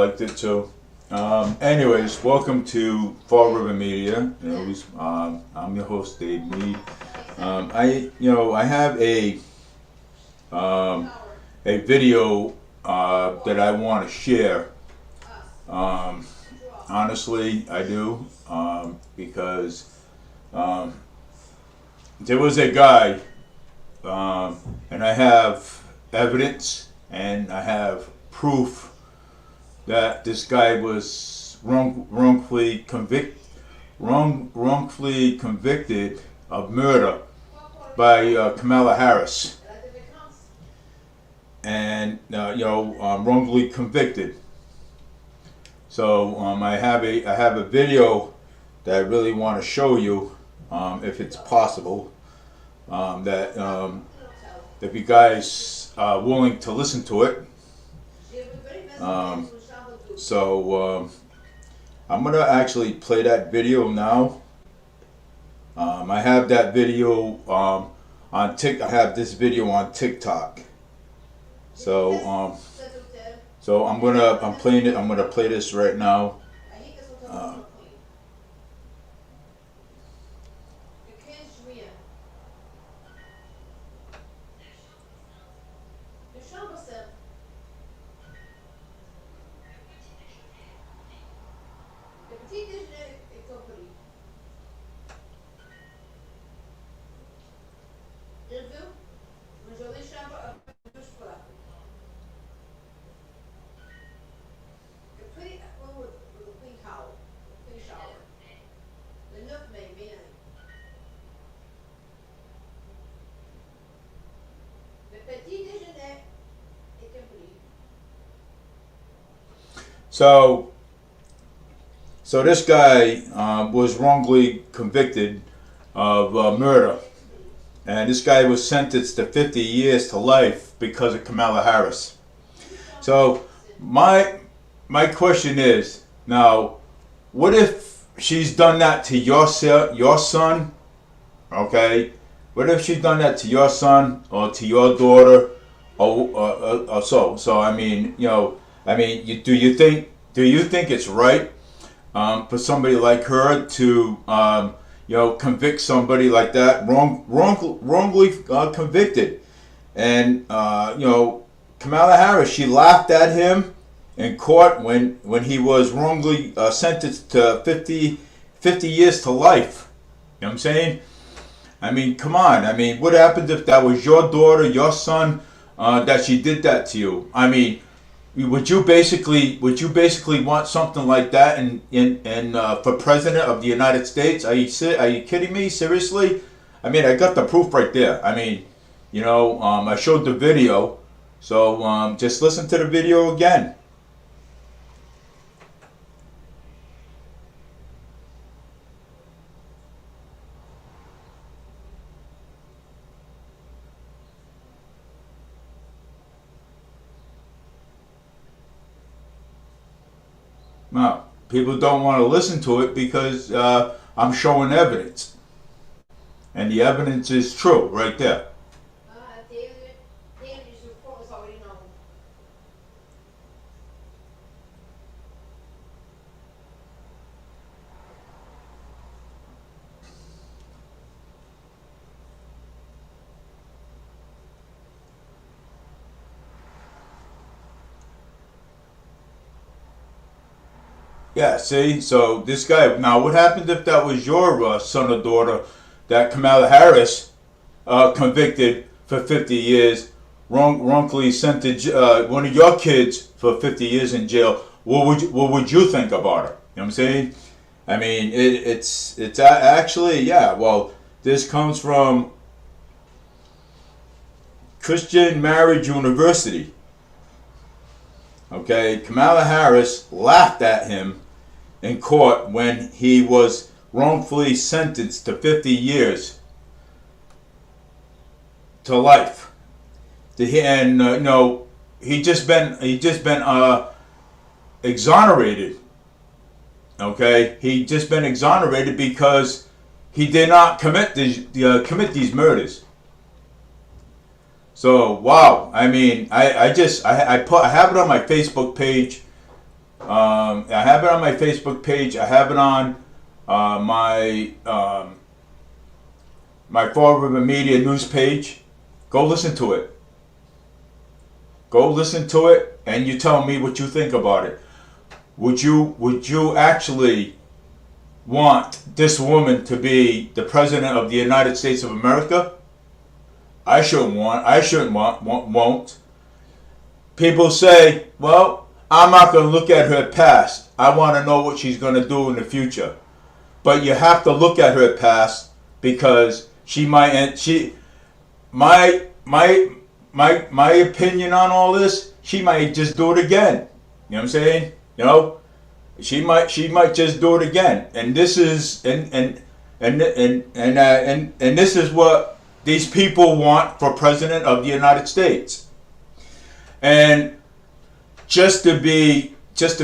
liked it too. Anyways, welcome to Fall River Media. I'm your host, Dave Mead. I have a video that I want to share. Honestly, I do, because there was a guy, and I have evidence and I have proof that this guy was wrongfully convicted of murder by Kamala Harris, and wrongfully convicted. So I have a video that I really want to show you, if it's possible, that if you guys are willing to listen to it. I'm gonna actually play that video now. I have that video on I have this video on TikTok. So I'm playing it. I'm gonna play this right now. So this guy was wrongly convicted of murder, and this guy was sentenced to 50 years to life because of Kamala Harris. So my question is, now, what if she's done that to your son? Okay, what if she's done that to your son or to your daughter, or so? So I mean, do you think it's right for somebody like her to convict somebody like that, wrongly convicted? And Kamala Harris, she laughed at him in court when he was wrongly sentenced to 50 years to life. You know what I'm saying? I mean, come on. I mean, what happens if that was your daughter, your son, that she did that to you? I mean, would you basically want something like that in for president of the United States? Are you kidding me? Seriously? I mean, I got the proof right there. I mean, I showed the video, so just listen to the video again. Now, people don't want to listen to it because I'm showing evidence. And the evidence is true right there. David's report was already known. Yeah, see? So this guy, now what happens if that was your son or daughter that Kamala Harris convicted for 50 years, wrongfully sentenced one of your kids for 50 years in jail? What would you think about it? You know what I'm saying? I mean, it's actually, yeah, well, this comes from Christian Marriage University. Okay, Kamala Harris laughed at him in court when he was wrongfully sentenced to 50 years to life. And he just been exonerated. Okay, he just been exonerated because he did not commit these murders. So wow, I mean, I have it on my Facebook page. I have it on my Facebook page. I have it on my Fall River Media news page. Go listen to it. Go listen to it, and you tell me what you think about it. Would you actually want this woman to be the president of the United States of America? I shouldn't won't. People say, well, I'm not going to look at her past. I want to know what she's going to do in the future. But you have to look at her past, because my opinion on all this, she might just do it again. You know what I'm saying? You know, she might just do it again. And this is and this is what these people want for president of the United States. And just to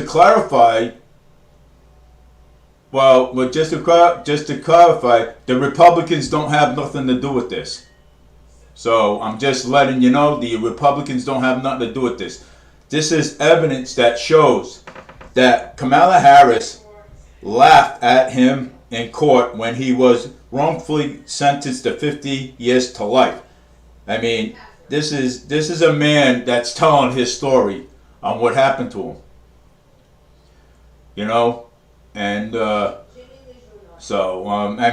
clarify, just to clarify, the Republicans don't have nothing to do with this. So I'm just letting you know, the Republicans don't have nothing to do with this. This is evidence that shows that Kamala Harris laughed at him in court when he was wrongfully sentenced to 50 years to life. I mean, this is a man that's telling his story on what happened to him. You know, and I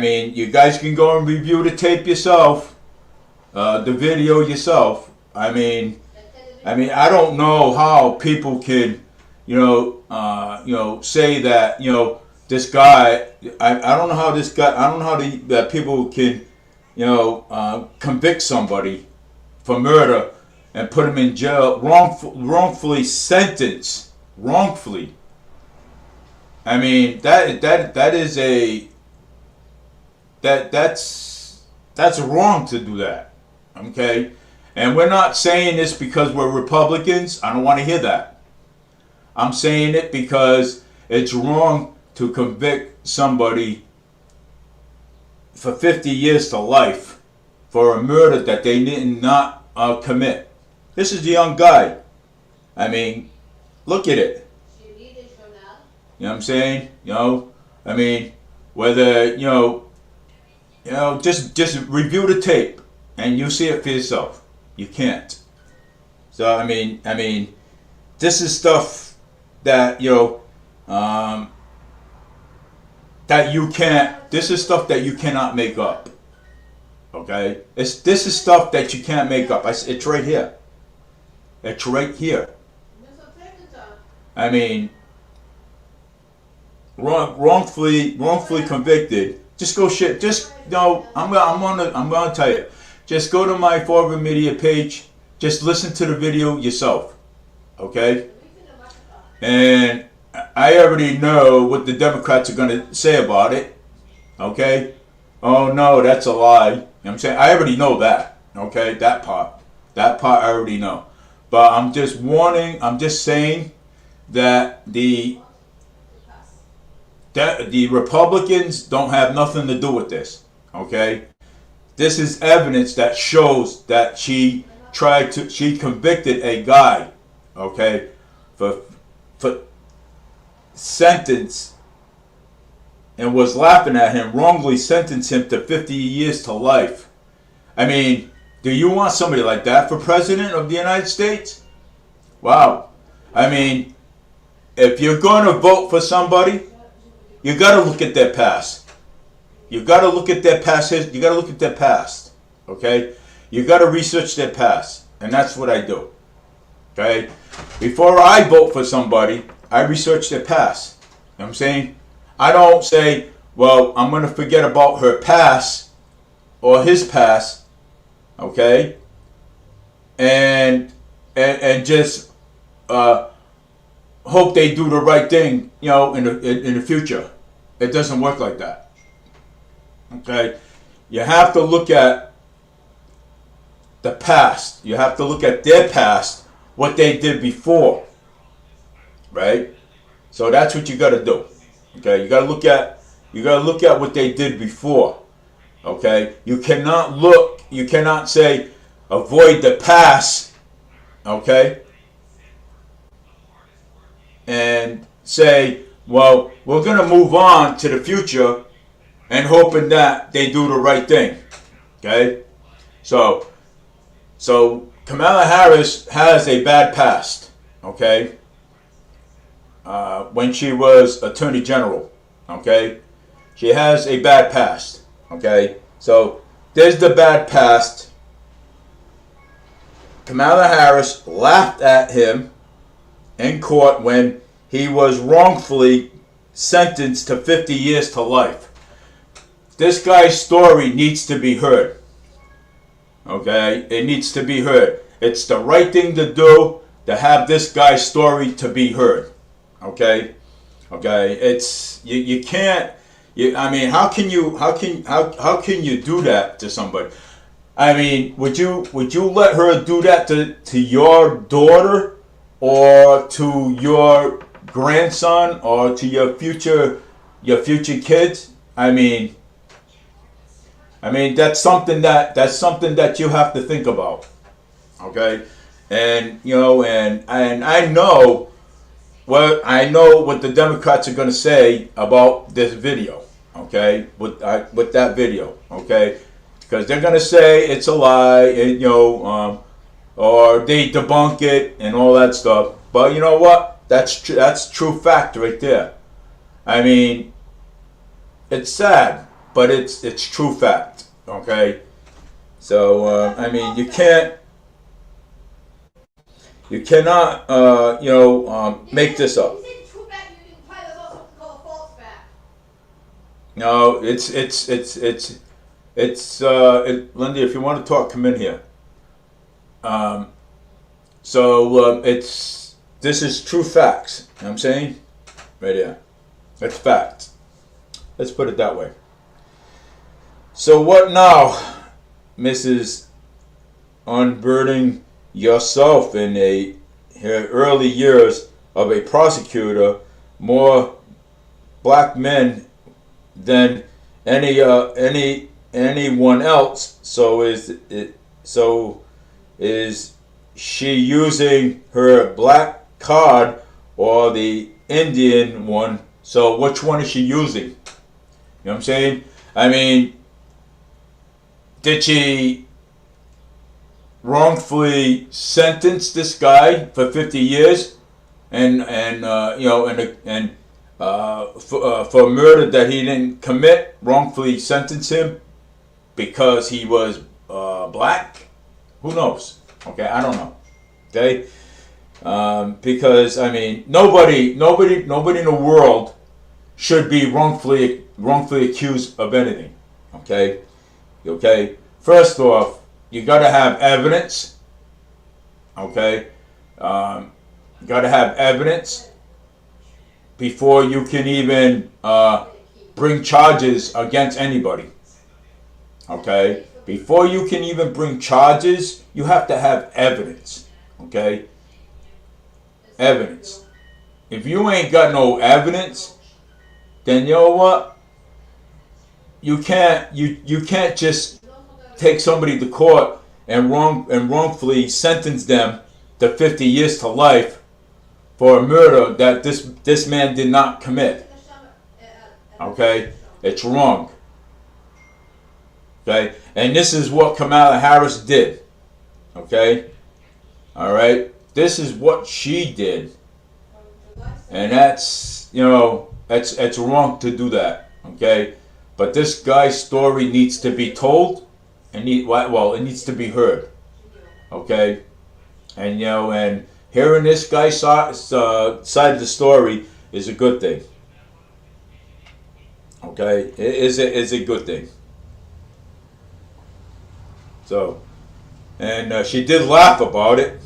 mean, you guys can go and review the tape yourself, the video yourself. I mean, I don't know how people can, say that, this guy. I don't know how this guy. I don't know how that people can, convict somebody for murder and put him in jail, wrongfully sentenced, wrongfully. I mean, that's wrong to do that. Okay? And we're not saying this because we're Republicans. I don't want to hear that. I'm saying it because it's wrong to convict somebody for 50 years to life for a murder that they did not commit. This is a young guy. I mean, look at it. You know what I'm saying? I mean, whether, just review the tape and you see it for yourself. You can't. So, I mean, this is stuff that, that you can't, this is stuff that you cannot make up. Okay? This is stuff that you can't make up. It's right here. It's right here. I mean, wrongfully convicted. Just go shit. Just I'm gonna tell you. Just go to my Fall River Media page. Just listen to the video yourself. Okay? And I already know what the Democrats are gonna say about it. Okay? Oh no, that's a lie. You know what I'm saying? I already know that. Okay? That part I already know. But I'm just warning, I'm just saying that the Republicans don't have nothing to do with this. Okay? This is evidence that shows that she convicted a guy, okay, for sentence, and was laughing at him, wrongly sentenced him to 50 years to life. I mean, do you want somebody like that for president of the United States? Wow. I mean, if you're going to vote for somebody, you got to look at their past. You got to look at their past. You got to look at their past. Okay? You got to research their past. And that's what I do. Okay? Before I vote for somebody, I research their past. You know what I'm saying? I don't say, well, I'm going to forget about her past or his past. Okay? And just hope they do the right thing, in the future. It doesn't work like that. Okay? You have to look at the past. You have to look at their past, what they did before. Right? So that's what you got to do. Okay? You got to look at what they did before. Okay? You cannot say avoid the past. Okay? And say, well, we're going to move on to the future and hoping that they do the right thing. Okay? So Kamala Harris has a bad past. Okay? When she was Attorney General. Okay? She has a bad past. Okay? So there's the bad past. Kamala Harris laughed at him in court when he was wrongfully sentenced to 50 years to life. This guy's story needs to be heard. Okay? It needs to be heard. It's the right thing to do to have this guy's story to be heard. Okay? Okay? It's you can't I mean, how can you do that to somebody? I mean, would you let her do that to your daughter or to your grandson or to your future kids? I mean that's something that you have to think about. Okay? And and I know what the Democrats are going to say about this video. Okay? With that video. Okay? Because they're going to say it's a lie, and, or they debunk it and all that stuff. But you know what? That's true fact right there. I mean, it's sad, but it's true fact. Okay? So I mean, you cannot make this up. No, Lindy, if you want to talk, come in here. This is true facts. You know what I'm saying? Right here. That's fact. Let's put it that way. So what now, Mrs. Unburdening yourself in her early years of a prosecutor, more black men than anyone else. So is she using her black card or the Indian one? So which one is she using? You know what I'm saying? I mean, did she wrongfully sentence this guy for 50 years for murder that he didn't commit, wrongfully sentence him because he was black? Who knows? Okay, I don't know. Okay, because I mean, nobody in the world should be wrongfully accused of anything. Okay. First off, you got to have evidence. Okay, you got to have evidence before you can even bring charges against anybody. Okay? Before you can even bring charges, you have to have evidence. Okay? Evidence. If you ain't got no evidence, then you know what? You can't just take somebody to court and wrongfully sentence them to 50 years to life for a murder that this man did not commit. Okay? It's wrong. Okay? And this is what Kamala Harris did. Okay? Alright? This is what she did. And that's wrong to do that. Okay? But this guy's story needs to be told. It needs to be heard. Okay? And and hearing this guy's side of the story is a good thing. Okay? It is a good thing. So, and she did laugh about it.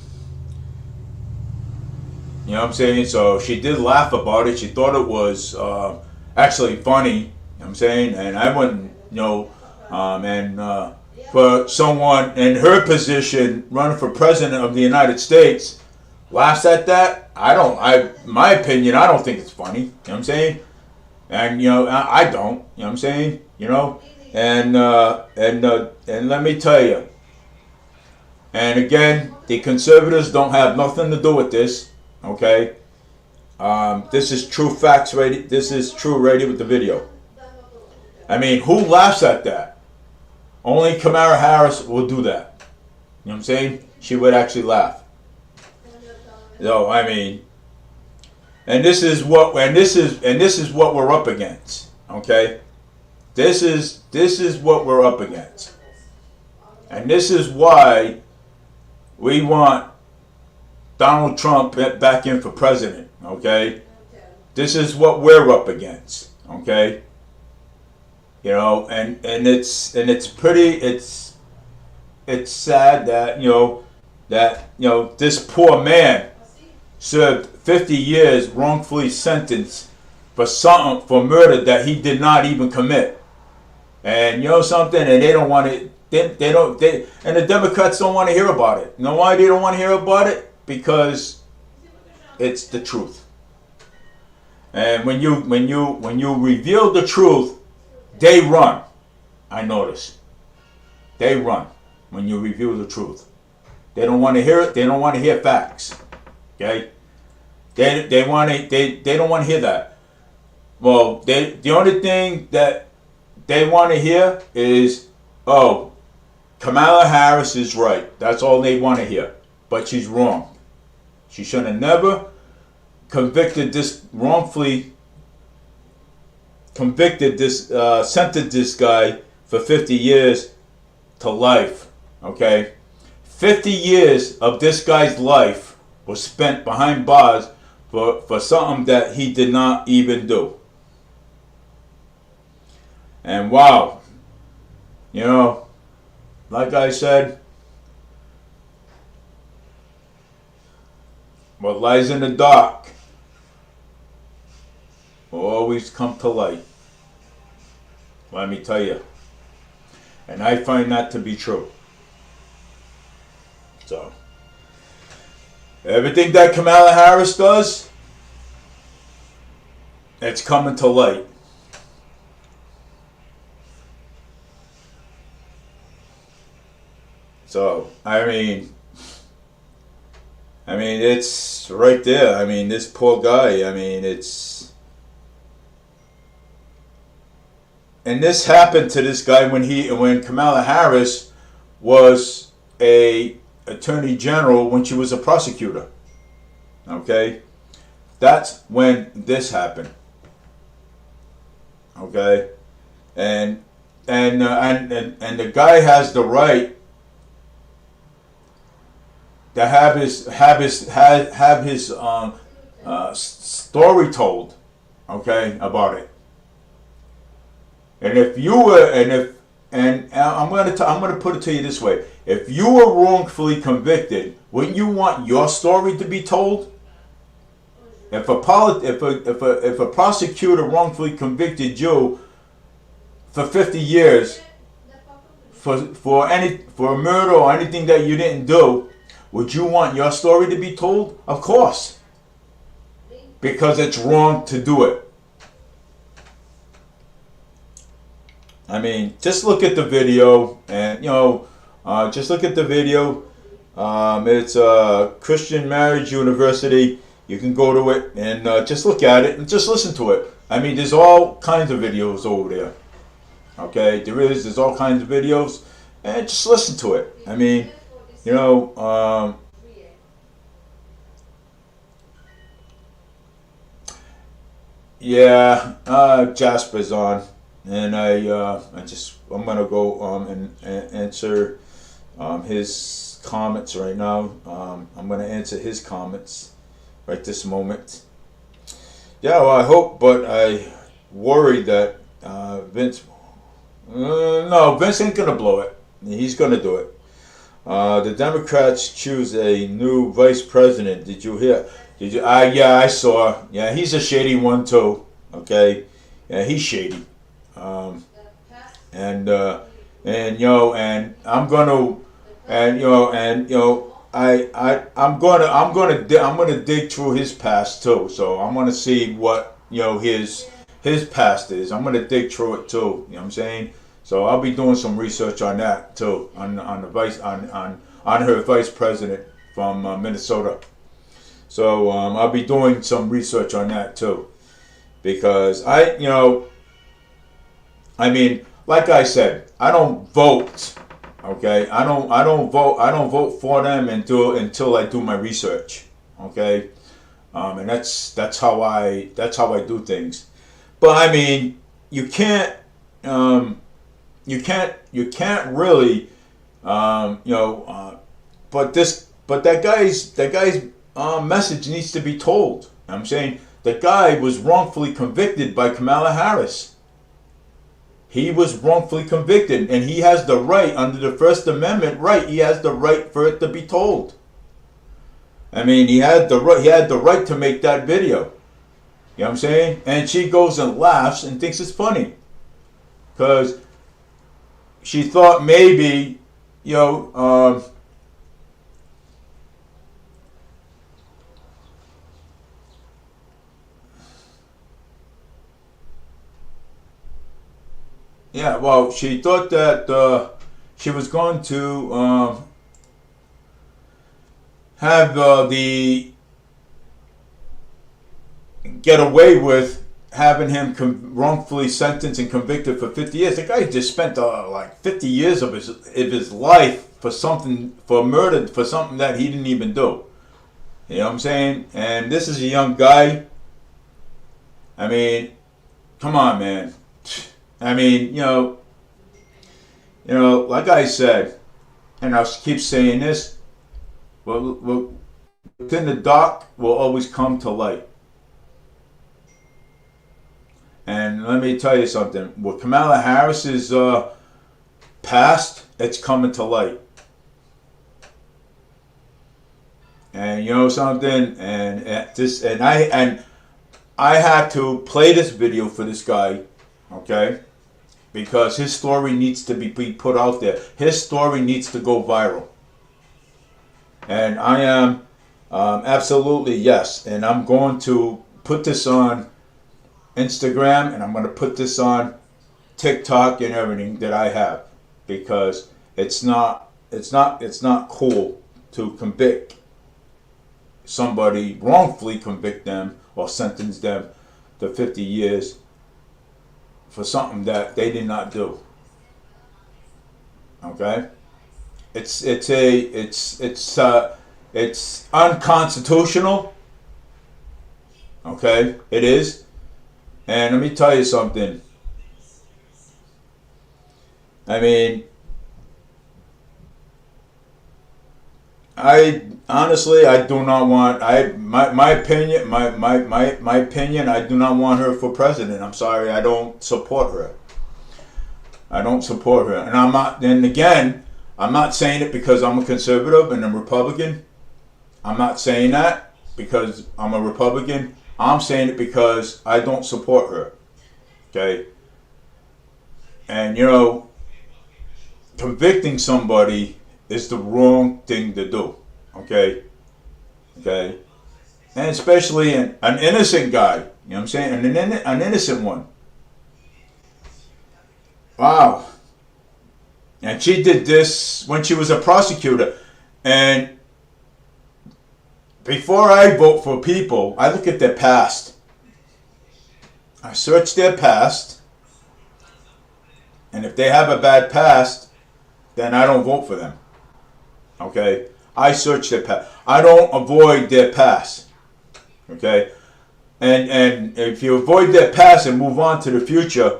You know what I'm saying? So she did laugh about it. She thought it was actually funny. You know what I'm saying? And I wouldn't, for someone in her position running for president of the United States laughs at that, my opinion, I don't think it's funny. You know what I'm saying? And I don't. You know what I'm saying? And let me tell you. And again, the conservatives don't have nothing to do with this. Okay? This is true facts radio. This is true radio with the video. I mean, who laughs at that? Only Kamala Harris will do that. You know what I'm saying? She would actually laugh. So I mean, and this is what we're up against. Okay, this is what we're up against, and this is why we want Donald Trump back in for president. Okay, this is what we're up against. Okay, you know, and it's sad that this poor man served 50 years wrongfully sentenced for murder that he did not even commit. And you know something, and they don't want it. And the Democrats don't want to hear about it. You know why they don't want to hear about it? Because it's the truth. And when you reveal the truth, they run. I notice. They run when you reveal the truth. They don't want to hear it. They don't want to hear facts. Okay? They don't want to hear that. Well, the only thing that they want to hear is, oh, Kamala Harris is right. That's all they want to hear. But she's wrong. She should have never sentenced this guy for 50 years to life. Okay? 50 years of this guy's life was spent behind bars for something that he did not even do. And wow, like I said, what lies in the dark will always come to light. Let me tell you. And I find that to be true. So, everything that Kamala Harris does, it's coming to light. So, I mean, it's right there. I mean, this poor guy, and this happened to this guy when Kamala Harris was a attorney general, when she was a prosecutor. Okay, that's when this happened. Okay, and the guy has the right to have his story told. Okay, about it. And if you were, and I'm gonna put it to you this way: if you were wrongfully convicted, wouldn't you want your story to be told? If a prosecutor wrongfully convicted you for 50 years for murder or anything that you didn't do, would you want your story to be told? Of course, because it's wrong to do it. I mean, just look at the video, and just look at the video. It's Christian Marriage University. You can go to it and just look at it and just listen to it. I mean, there's all kinds of videos over there. Okay, there's all kinds of videos, and just listen to it. I mean, Jasper's on. And I'm gonna go and answer his comments right now. I'm gonna answer his comments right this moment. Yeah, well, I hope, but I worry that Vince. No, Vince ain't gonna blow it. He's gonna do it. The Democrats choose a new vice president. Did you hear? Did you? Yeah, I saw. Yeah, he's a shady one too. Okay, yeah, he's shady. And I'm gonna dig through his past too. So I'm gonna see what his past is. I'm gonna dig through it too. You know what I'm saying? So I'll be doing some research on that too, on her vice president from Minnesota. So I'll be doing some research on that too, because I mean, like I said, I don't vote. Okay, I don't vote. I don't vote for them until I do my research. Okay, and that's how I do things. But I mean, you can't you can't really but that guy's message needs to be told. I'm saying the guy was wrongfully convicted by Kamala Harris. He was wrongfully convicted, and he has the right under the First Amendment. Right, he has the right for it to be told. I mean, he had the right. He had the right to make that video. You know what I'm saying? And she goes and laughs and thinks it's funny, because she thought maybe, yeah, well, she thought that she was going to have the get away with having him wrongfully sentenced and convicted for 50 years. The guy just spent like 50 years of his life for murder, for something that he didn't even do. You know what I'm saying? And this is a young guy. I mean, come on, man. I mean, like I said, and I'll keep saying this, within the dark will always come to light. And let me tell you something. With Kamala Harris's past, it's coming to light. And you know something? And I had to play this video for this guy, okay? Because his story needs to be put out there. His story needs to go viral. And I am absolutely yes. And I'm going to put this on Instagram, and I'm going to put this on TikTok and everything that I have, because it's not cool to convict somebody, wrongfully convict them or sentence them to 50 years for something that they did not do. Okay? It's unconstitutional. Okay? It is. And let me tell you something. I mean, I honestly, I do not want. My opinion. My opinion. I do not want her for president. I'm sorry. I don't support her. I don't support her, and I'm not. Then again, I'm not saying it because I'm a conservative and a Republican. I'm not saying that because I'm a Republican. I'm saying it because I don't support her. Okay? And convicting somebody is the wrong thing to do. Okay? Okay? And especially an innocent guy. You know what I'm saying? An innocent one. Wow. And she did this when she was a prosecutor. And before I vote for people, I look at their past. I search their past. And if they have a bad past, then I don't vote for them. Okay? I search their past. I don't avoid their past. Okay? And if you avoid their past and move on to the future,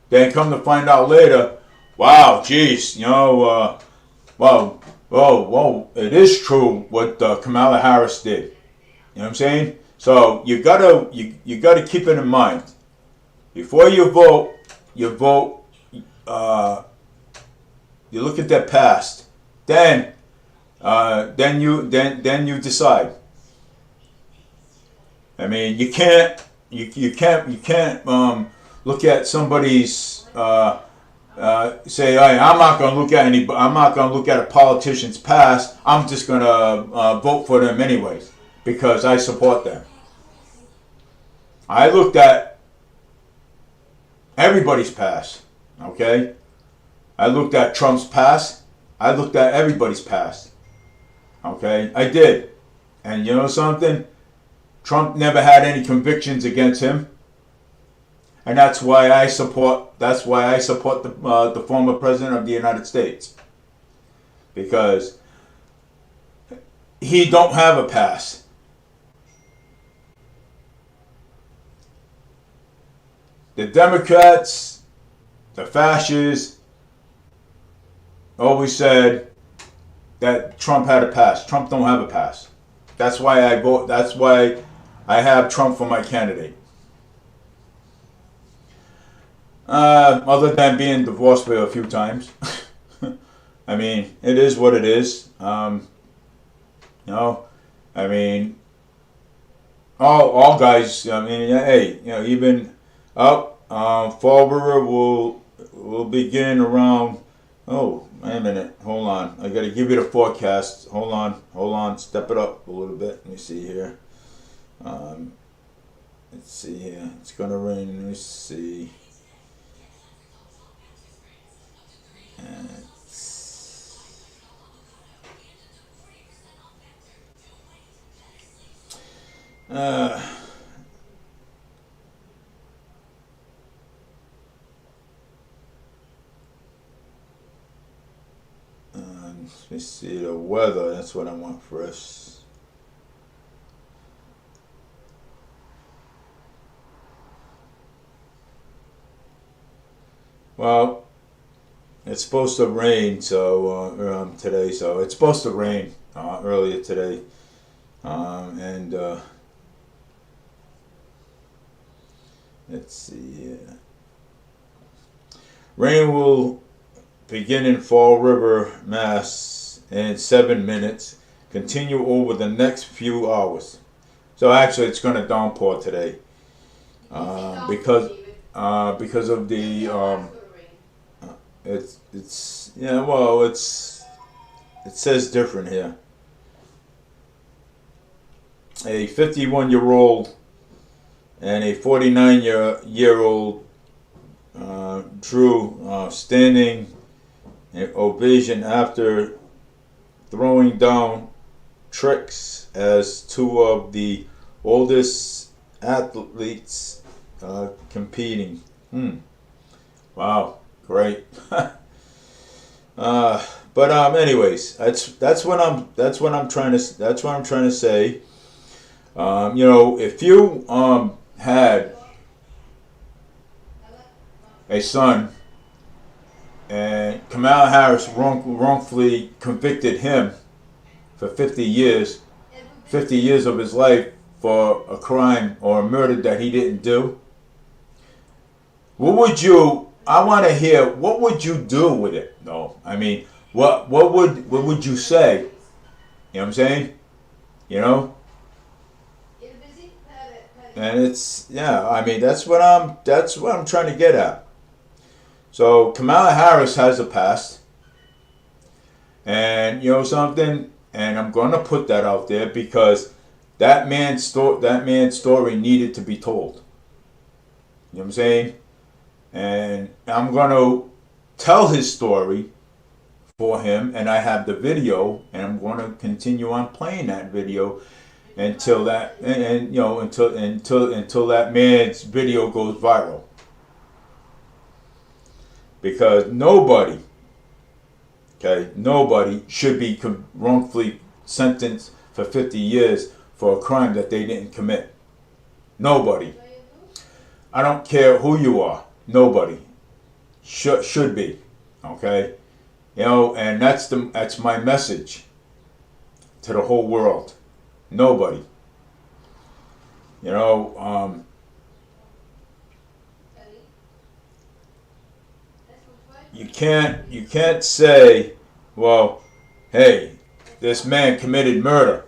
then come to find out later, wow, geez, well, it is true what Kamala Harris did. You know what I'm saying? So you gotta keep it in mind. Before you vote, you look at their past. Then you decide. I mean, you can't look at somebody's say, hey, I'm not going to look at a politician's past. I'm just going to vote for them anyways because I support them. I looked at everybody's past. Okay? I looked at Trump's past. I looked at everybody's past. Okay? I did. And you know something? Trump never had any convictions against him, and that's why I support. That's why I support the former president of the United States, because he don't have a past. The Democrats, the fascists, always said that Trump had a past. Trump don't have a past. That's why I vote. That's why I have Trump for my candidate. Other than being divorced a few times, I mean, it is what it is. You know, I mean, all guys. I mean, hey, you know, even Fall River will begin around. Oh, wait a minute. Hold on. I got to give you the forecast. Hold on. Step it up a little bit. Let me see here. Let's see here. It's gonna rain. Let me see. Let me see the weather. That's what I want first. Well, it's supposed to rain today. So it's supposed to rain earlier today, and let's see here. Rain will begin in Fall River, Mass. In 7 minutes. Continue over the next few hours. So actually, it's going to downpour today because of the it's yeah, well, it says different here. A 51-year-old and a 49-year-old drew standing ovation after throwing down tricks as two of the oldest athletes competing. Wow, great. But anyways, that's what I'm trying to say. You know, if you had a son and Kamala Harris wrongfully convicted him for 50 years of his life for a crime or a murder that he didn't do, I want to hear, what would you do with it? No, I mean, what would you say? You know what I'm saying? You know? And it's, yeah, I mean, that's what I'm trying to get at. So Kamala Harris has a past, and you know something, and I'm going to put that out there because that man's story needed to be told. You know what I'm saying? And I'm going to tell his story for him, and I have the video, and I'm going to continue on playing that video until that, and you know, until that man's video goes viral. Because nobody should be wrongfully sentenced for 50 years for a crime that they didn't commit. Nobody. I don't care who you are. Nobody should be. Okay? You know, and that's my message to the whole world. Nobody. You know, you can't say, well, hey, this man committed murder,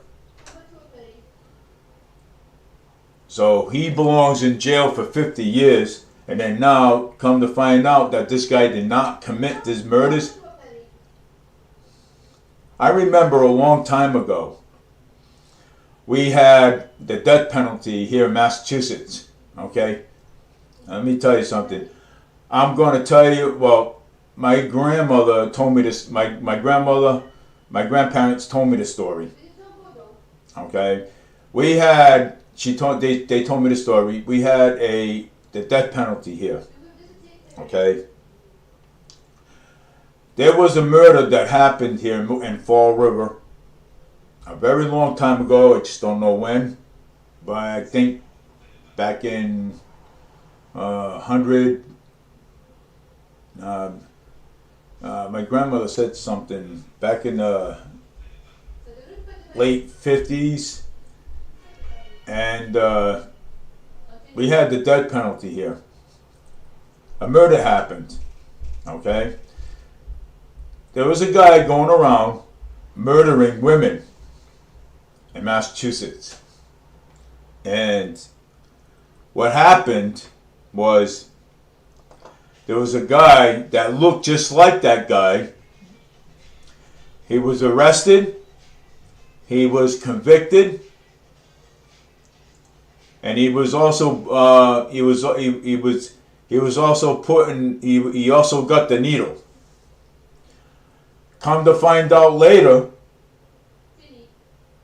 so he belongs in jail for 50 years, and then now come to find out that this guy did not commit these murders. I remember a long time ago, we had the death penalty here in Massachusetts. Okay? Let me tell you something. I'm going to tell you, well, my grandmother told me this, my grandparents told me this story. Okay, we had. They told me the story. We had the death penalty here. Okay, there was a murder that happened here in Fall River a very long time ago. I just don't know when, but I think back in 100. My grandmother said something back in the late 50s, and we had the death penalty here. A murder happened. Okay, there was a guy going around murdering women in Massachusetts, and what happened was there was a guy that looked just like that guy. He was arrested, he was convicted, and he was also he also got the needle. Come to find out later,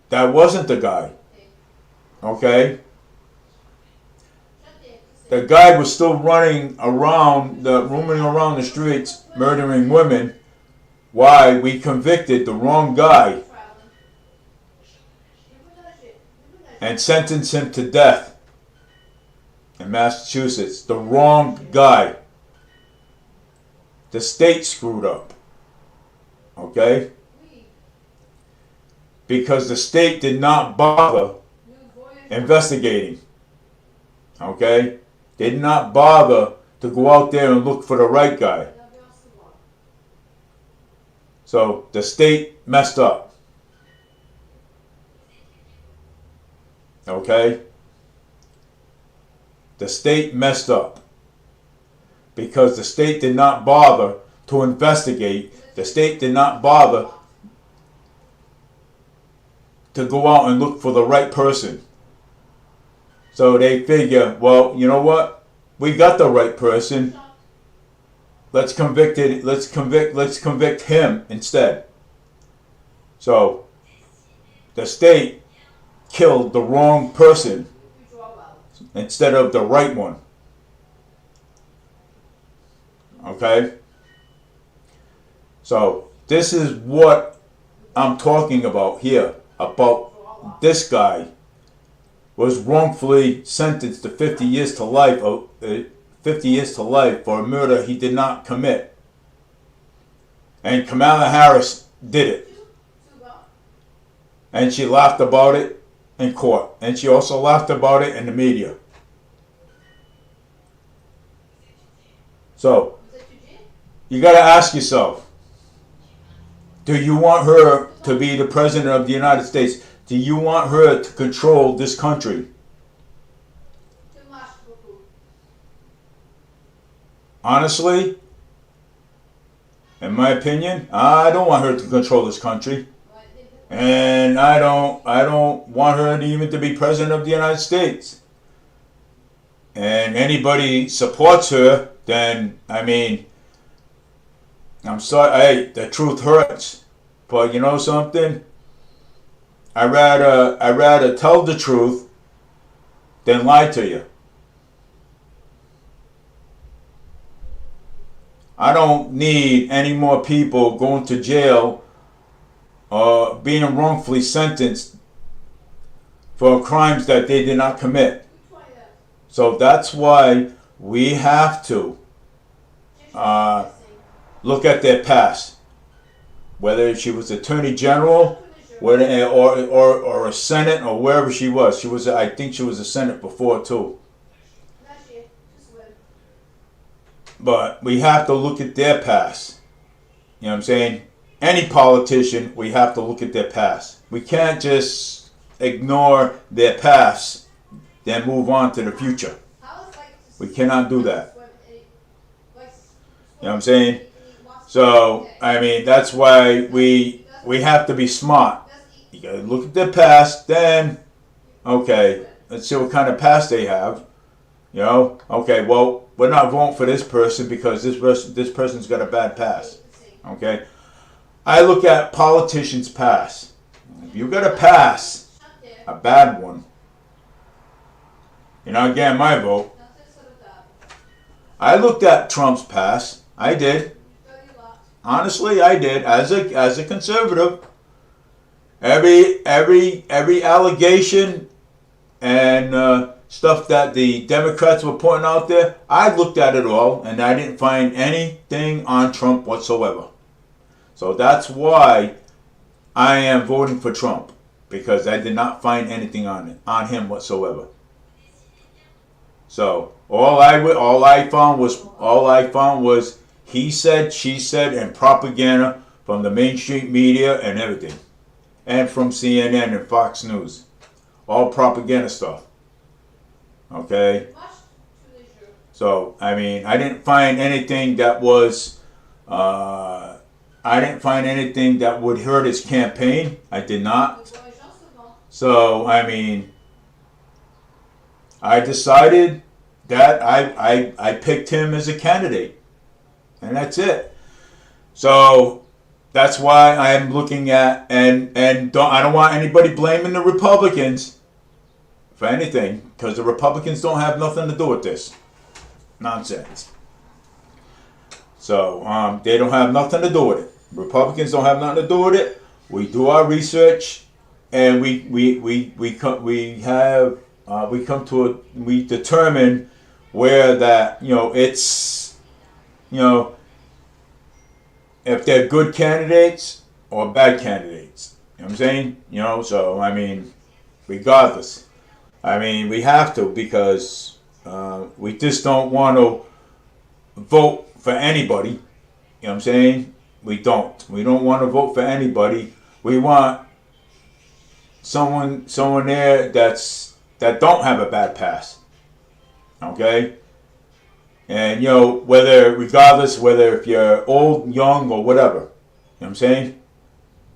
that wasn't the guy. Okay? The guy was still roaming around the streets, murdering women. Why? We convicted the wrong guy and sentenced him to death in Massachusetts. The wrong guy. The state screwed up. Okay? Because the state did not bother investigating. Okay? They did not bother to go out there and look for the right guy. So the state messed up. Okay? The state messed up. Because the state did not bother to investigate. The state did not bother to go out and look for the right person. So they figure, well, you know what? We got the right person. Let's convict him instead. So the state killed the wrong person instead of the right one. Okay? So this is what I'm talking about here. About this guy was wrongfully sentenced to 50 years to life. 50 years to life for a murder he did not commit. And Kamala Harris did it. And she laughed about it in court. And she also laughed about it in the media. So, you got to ask yourself, do you want her to be the president of the United States? Do you want her to control this country? Honestly, in my opinion, I don't want her to control this country. And I don't want her even to be president of the United States. And anybody supports her, then, I mean, I'm sorry, hey, the truth hurts. But you know something? I rather tell the truth than lie to you. I don't need any more people going to jail or being wrongfully sentenced for crimes that they did not commit. So that's why we have to look at their past. Whether she was Attorney General, or a Senate, or wherever she was. I think she was a Senate before too. But we have to look at their past. You know what I'm saying? Any politician, we have to look at their past. We can't just ignore their past, then move on to the future. We cannot do that. You know what I'm saying? So, I mean, that's why we have to be smart. You gotta look at their past, then, okay, let's see what kind of past they have. You know, okay, well, we're not voting for this person because this person's got a bad past. Okay? I look at politicians' past. If you got a past a bad one, you're not getting my vote. I looked at Trump's past. I did. Honestly, I did. As a conservative, every allegation and stuff that the Democrats were putting out there, I looked at it all, and I didn't find anything on Trump whatsoever. So that's why I am voting for Trump, because I did not find anything on him whatsoever. So all I found was he said, she said, and propaganda from the mainstream media and everything, and from CNN and Fox News, all propaganda stuff. Okay. So I mean, I didn't find anything that was. I didn't find anything that would hurt his campaign. I did not. So, I mean, I decided that I picked him as a candidate. And that's it. So, that's why I'm looking at, and I don't want anybody blaming the Republicans for anything, because the Republicans don't have nothing to do with this nonsense. So, they don't have nothing to do with it. Republicans don't have nothing to do with it. We do our research, and we determine where that, it's, if they're good candidates or bad candidates. You know what I'm saying? So I mean, regardless, I mean, we have to, because we just don't want to vote for anybody. You know what I'm saying? We don't want to vote for anybody. We want someone there that don't have a bad past. Okay? And regardless whether if you're old, young, or whatever. You know what I'm saying?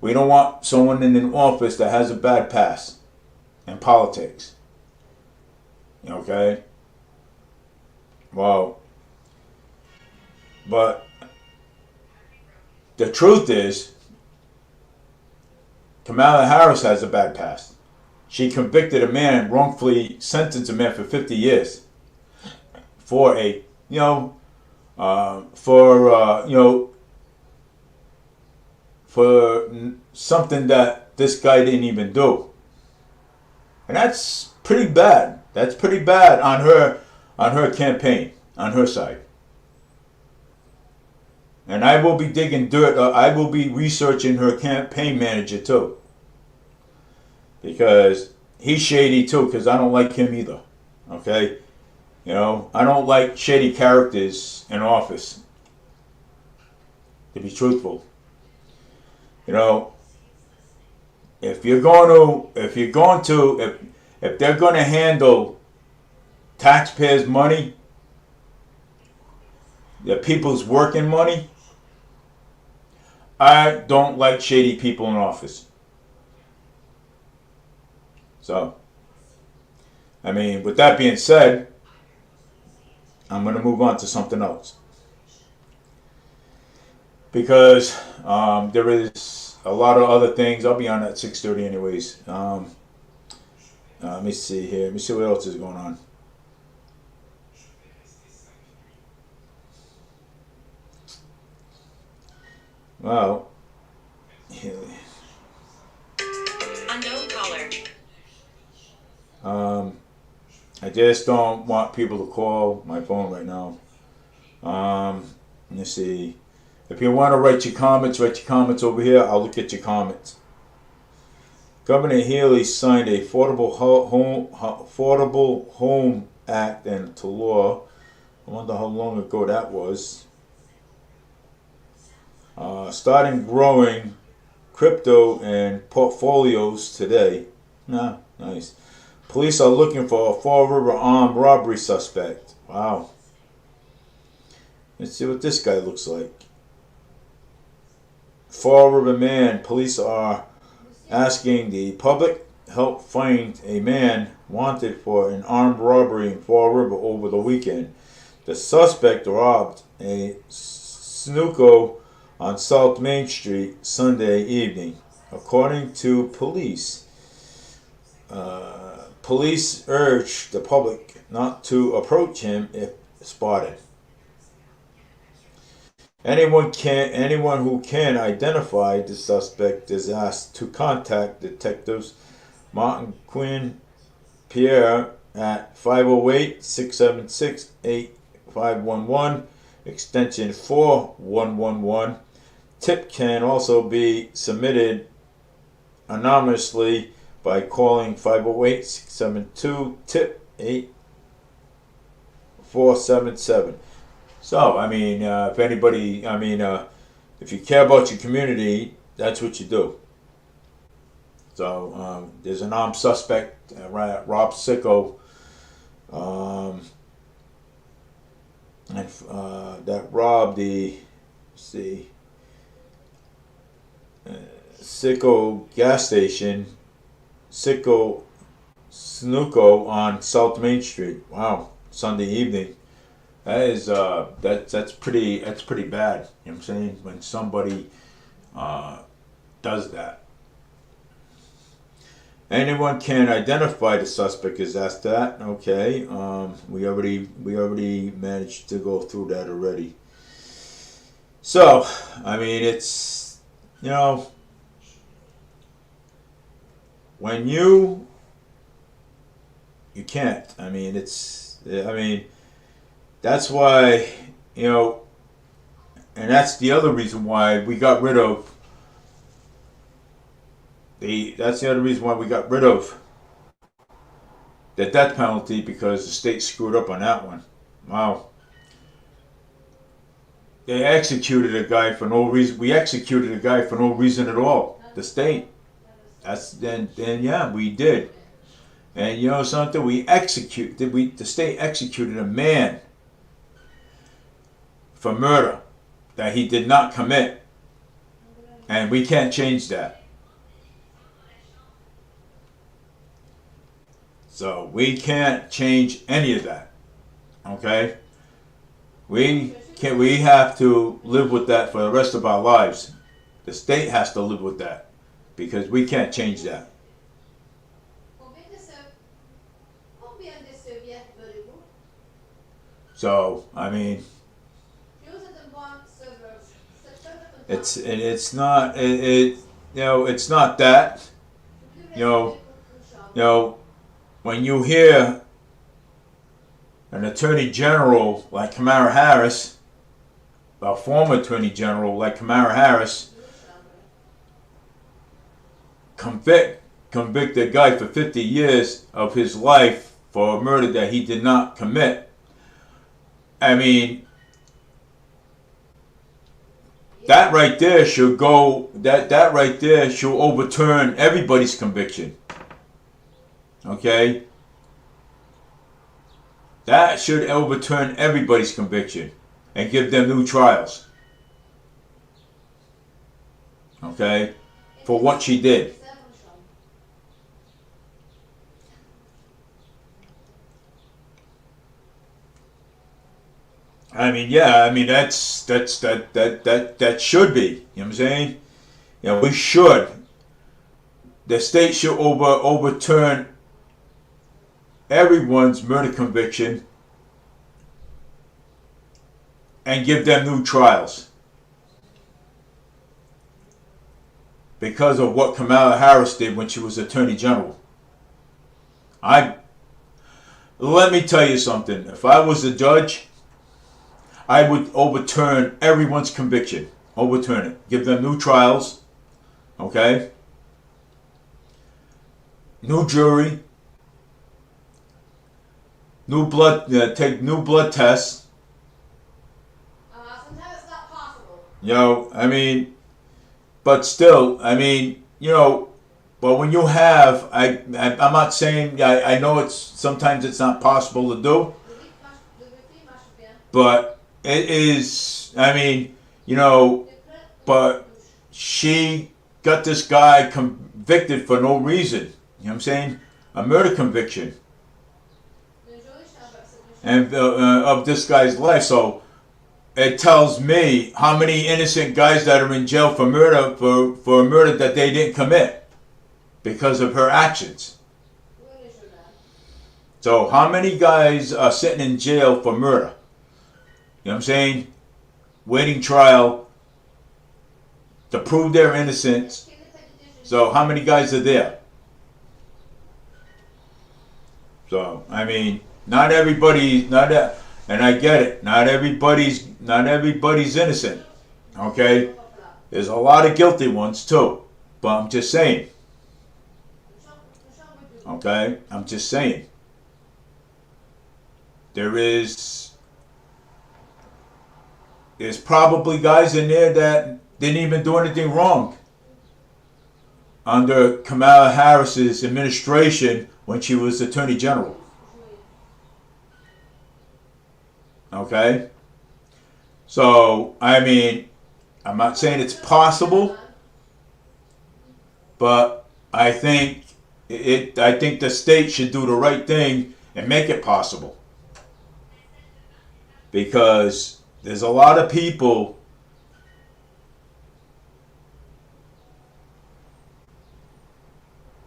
We don't want someone in an office that has a bad past in politics. Okay? Well, but the truth is, Kamala Harris has a bad past. She convicted a man, wrongfully sentenced a man for 50 years for for something that this guy didn't even do. And that's pretty bad. That's pretty bad on her campaign, on her side. And I will be digging dirt. I will be researching her campaign manager too, because he's shady too. Because I don't like him either. Okay, I don't like shady characters in office. To be truthful, if they're going to handle taxpayers' money, the people's working money, I don't like shady people in office. So, I mean, with that being said, I'm going to move on to something else. Because there is a lot of other things. I'll be on at 6:30 anyways. Let me see here. Let me see what else is going on. Well, unknown caller. I just don't want people to call my phone right now. Let's see. If you want to write your comments over here. I'll look at your comments. Governor Healy signed a Affordable Home Act into law. I wonder how long ago that was. Starting growing crypto and portfolios today. Nice. Police are looking for a Fall River armed robbery suspect. Wow. Let's see what this guy looks like. Fall River man. Police are asking the public help find a man wanted for an armed robbery in Fall River over the weekend. The suspect robbed a snooker on South Main Street Sunday evening. According to police, Police urge the public not to approach him if spotted. Anyone who can identify the suspect is asked to contact detectives Martin Quinn Pierre at 508-676-8511, extension 4111. Tip can also be submitted anonymously by calling 508-672-TIP-8477. So, I mean, if anybody, if you care about your community, that's what you do. So, there's an armed suspect, Rob Sicko, that robbed the, Sicko gas station, Sicko Snuko on South Main Street. Wow, Sunday evening. That is that's pretty bad. You know what I'm saying? When somebody does that. Anyone can identify the suspect is asked that. Okay. We already managed to go through that already. So, I mean, it's, you know, when you can't. I mean, that's why, you know, and that's the other reason why we got rid of the death penalty, because the state screwed up on that one. Wow. They executed a guy for no reason. We executed a guy for no reason at all. The state. Then yeah, we did. And you know something? The state executed a man for murder that he did not commit. And we can't change that. So we can't change any of that. Okay? We have to live with that for the rest of our lives. The state has to live with that, because we can't change that. So, I mean, it's not that, you know, when you hear an attorney general like Kamala Harris, a former attorney general like Kamala Harris, convict a guy for 50 years of his life for a murder that he did not commit. I mean, that right there should go. That right there should overturn everybody's conviction. Okay? That should overturn everybody's conviction and give them new trials. Okay? For what she did. I mean, yeah, I mean, that should be, you know what I'm saying? You know, the state should overturn everyone's murder conviction and give them new trials because of what Kamala Harris did when she was Attorney General. Let me tell you something. If I was a judge, I would overturn everyone's conviction. Overturn it. Give them new trials. Okay? New jury. Take new blood tests. Sometimes it's not possible. You know, I mean, but still, I mean, you know, but when you have, I'm not saying, I know sometimes it's not possible to do, but it is, I mean, you know, but she got this guy convicted for no reason. You know what I'm saying? A murder conviction. And of this guy's life. So it tells me how many innocent guys that are in jail for murder, for a murder that they didn't commit because of her actions. So how many guys are sitting in jail for murder? You know what I'm saying? Waiting trial to prove their innocence. So how many guys are there? So I mean, not everybody, and I get it. Not everybody's innocent. Okay, there's a lot of guilty ones too. But I'm just saying. Okay, I'm just saying. There's probably guys in there that didn't even do anything wrong under Kamala Harris's administration when she was Attorney General. Okay? So, I mean, I'm not saying it's possible, but I think the state should do the right thing and make it possible. Because there's a lot of people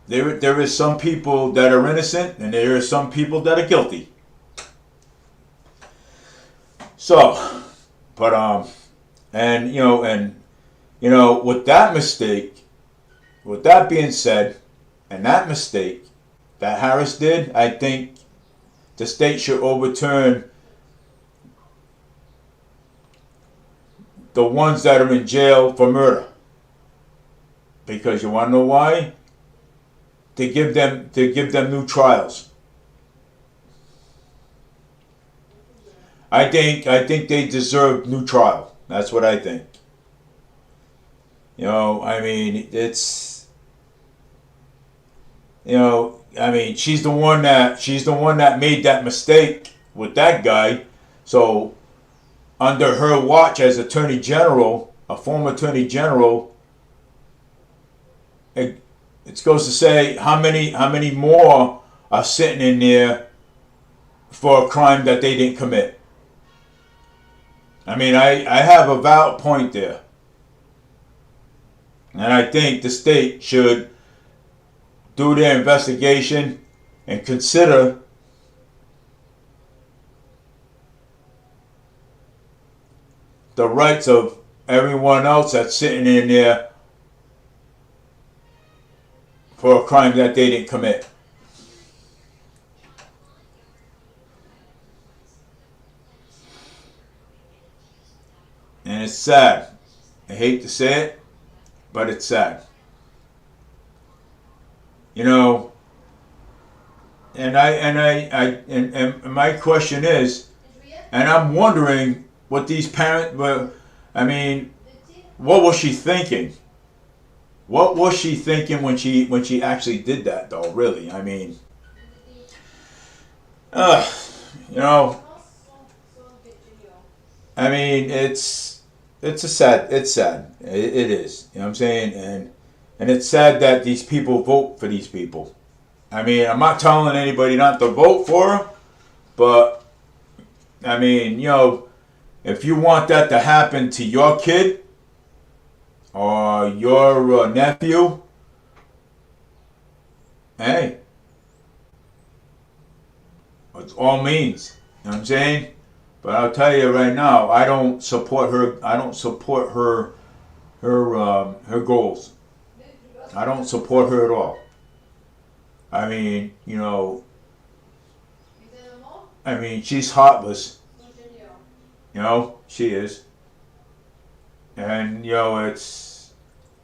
there is some people that are innocent and there are some people that are guilty. So, but with that mistake, with that being said, and that mistake that Harris did, I think the state should overturn the ones that are in jail for murder. Because you want to know why? To give them new trials. I think they deserve new trial. That's what I think. I mean, it's she's the one that made that mistake with that guy. So under her watch as Attorney General, a former Attorney General, it goes to say how many more are sitting in there for a crime that they didn't commit. I mean, I have a valid point there. And I think the state should do their investigation and consider the rights of everyone else that's sitting in there for a crime that they didn't commit. And it's sad. I hate to say it, but it's sad. And my question is, and I'm wondering what these parents were. I mean, what was she thinking? What was she thinking when she actually did that, though? Really, I mean, I mean, it's sad. It's sad. It is. You know what I'm saying? And it's sad that these people vote for these people. I mean, I'm not telling anybody not to vote for them, but I mean, if you want that to happen to your kid or your nephew, hey, it's all means. You know what I'm saying? But I'll tell you right now, I don't support her. I don't support her goals. I don't support her at all. I mean, she's heartless. She is. And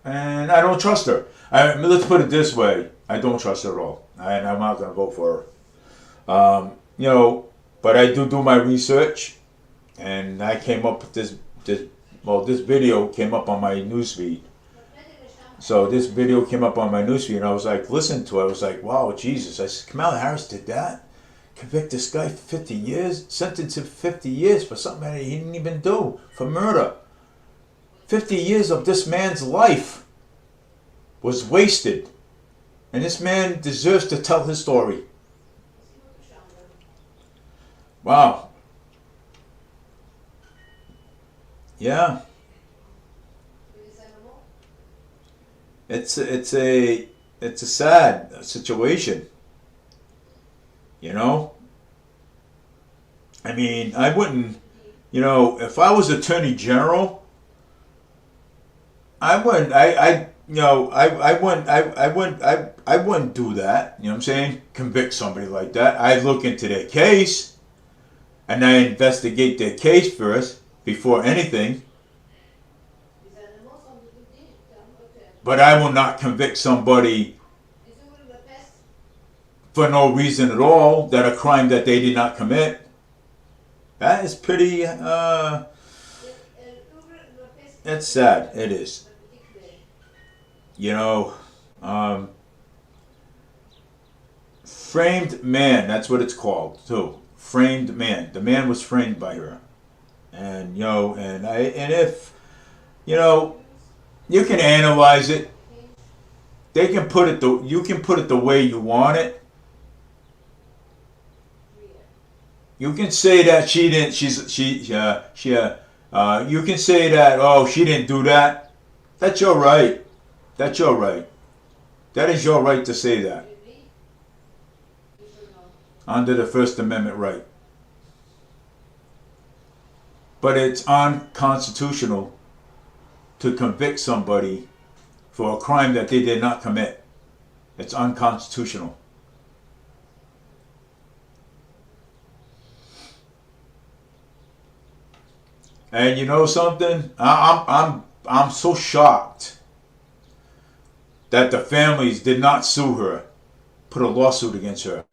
and I don't trust her. Let's put it this way: I don't trust her at all, and I'm not going to vote for her. But I do my research, and I came up with this video came up on my newsfeed. So this video came up on my newsfeed, and I was like, listen to it. I was like, wow, Jesus! I said, Kamala Harris did that. Convict this guy for 50 years, sentence him 50 years for something that he didn't even do, for murder. 50 years of this man's life was wasted, and this man deserves to tell his story. Wow. Yeah. It's a sad situation. You know, I mean, I wouldn't. You know, if I was Attorney General, I wouldn't. You know, I wouldn't do that. You know what I'm saying? Convict somebody like that. I look into their case and I investigate their case first before anything. But I will not convict somebody for no reason at all that a crime that they did not commit. That is pretty. It's sad. It is. You know, framed man. That's what it's called too. Framed man. The man was framed by her, and you know, and if you know, you can analyze it. They can put it. You can put it the way you want it. You can say that she didn't. You can say that. Oh, she didn't do that. That's your right. That's your right. That is your right to say that under the First Amendment right. But it's unconstitutional to convict somebody for a crime that they did not commit. It's unconstitutional. And you know something? I'm so shocked that the families did not sue her, put a lawsuit against her.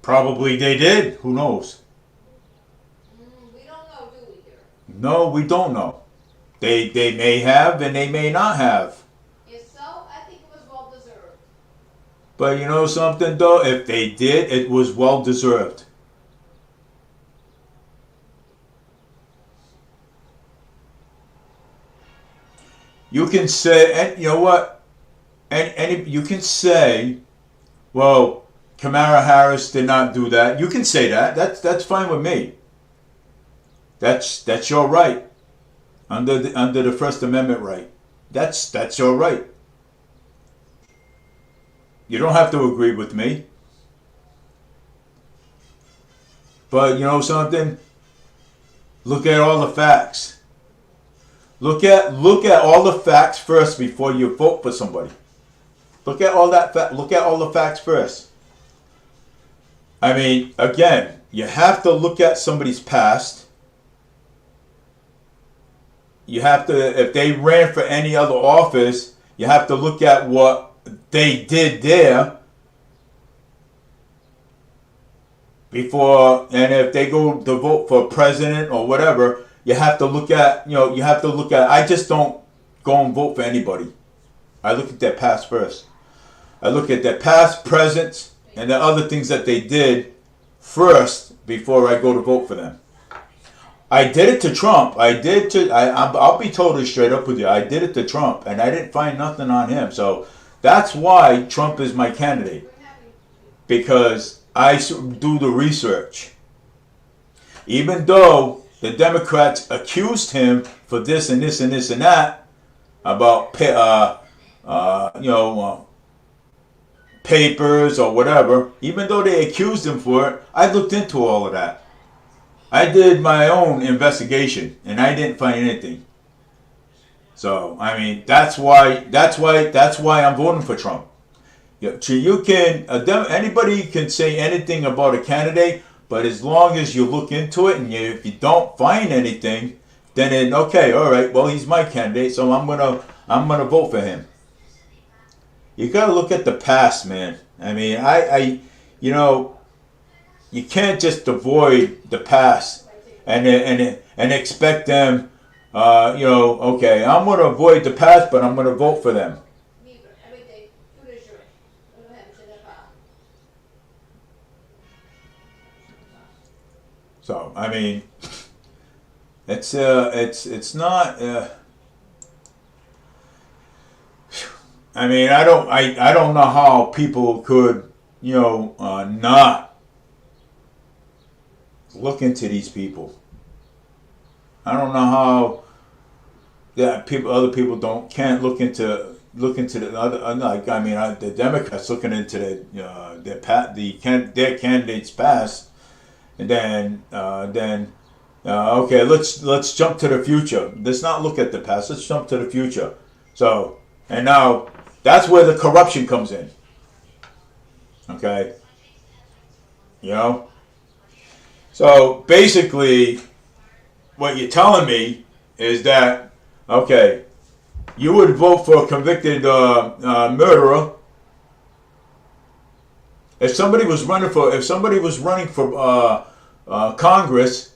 Probably they did. Who knows? We don't know, do we, here? No, we don't know. They may have and they may not have. If so, I think it was well deserved. But you know something though? If they did, it was well deserved. You can say, and you know what? And you can say, well, Kamala Harris did not do that. You can say that. That's fine with me. That's your right under the First Amendment right. That's your right. You don't have to agree with me. But you know something? Look at all the facts. Look at all the facts first before you vote for somebody. Look at all that. Look at all the facts first. I mean, again, you have to look at somebody's past. You have to, if they ran for any other office, you have to look at what they did there before, and if they go to vote for president or whatever, you have to look at, I just don't go and vote for anybody. I look at their past first. I look at their past, present, and the other things that they did first before I go to vote for them. I did it to Trump. I'll be totally straight up with you. I did it to Trump, and I didn't find nothing on him. So that's why Trump is my candidate, because I do the research. Even though the Democrats accused him for this and this and this and that about papers or whatever, even though they accused him for it, I looked into all of that. I did my own investigation and I didn't find anything. So I mean, that's why I'm voting for Trump. You can anybody can say anything about a candidate, but as long as you look into it and if you don't find anything, then okay, all right, well he's my candidate, so I'm gonna vote for him. You gotta look at the past, man. I mean, you can't just avoid the past and expect them. Okay, I'm gonna avoid the past, but I'm gonna vote for them. So I mean, it's not. I mean, I don't know how people could not look into these people. I don't know how other people can't look into looking to the other. Like I mean, the Democrats looking into their candidates' past, and then okay, let's jump to the future. Let's not look at the past. Let's jump to the future. So and now that's where the corruption comes in. Okay, you know. So basically, what you're telling me is that okay, you would vote for a convicted murderer if somebody was running for Congress.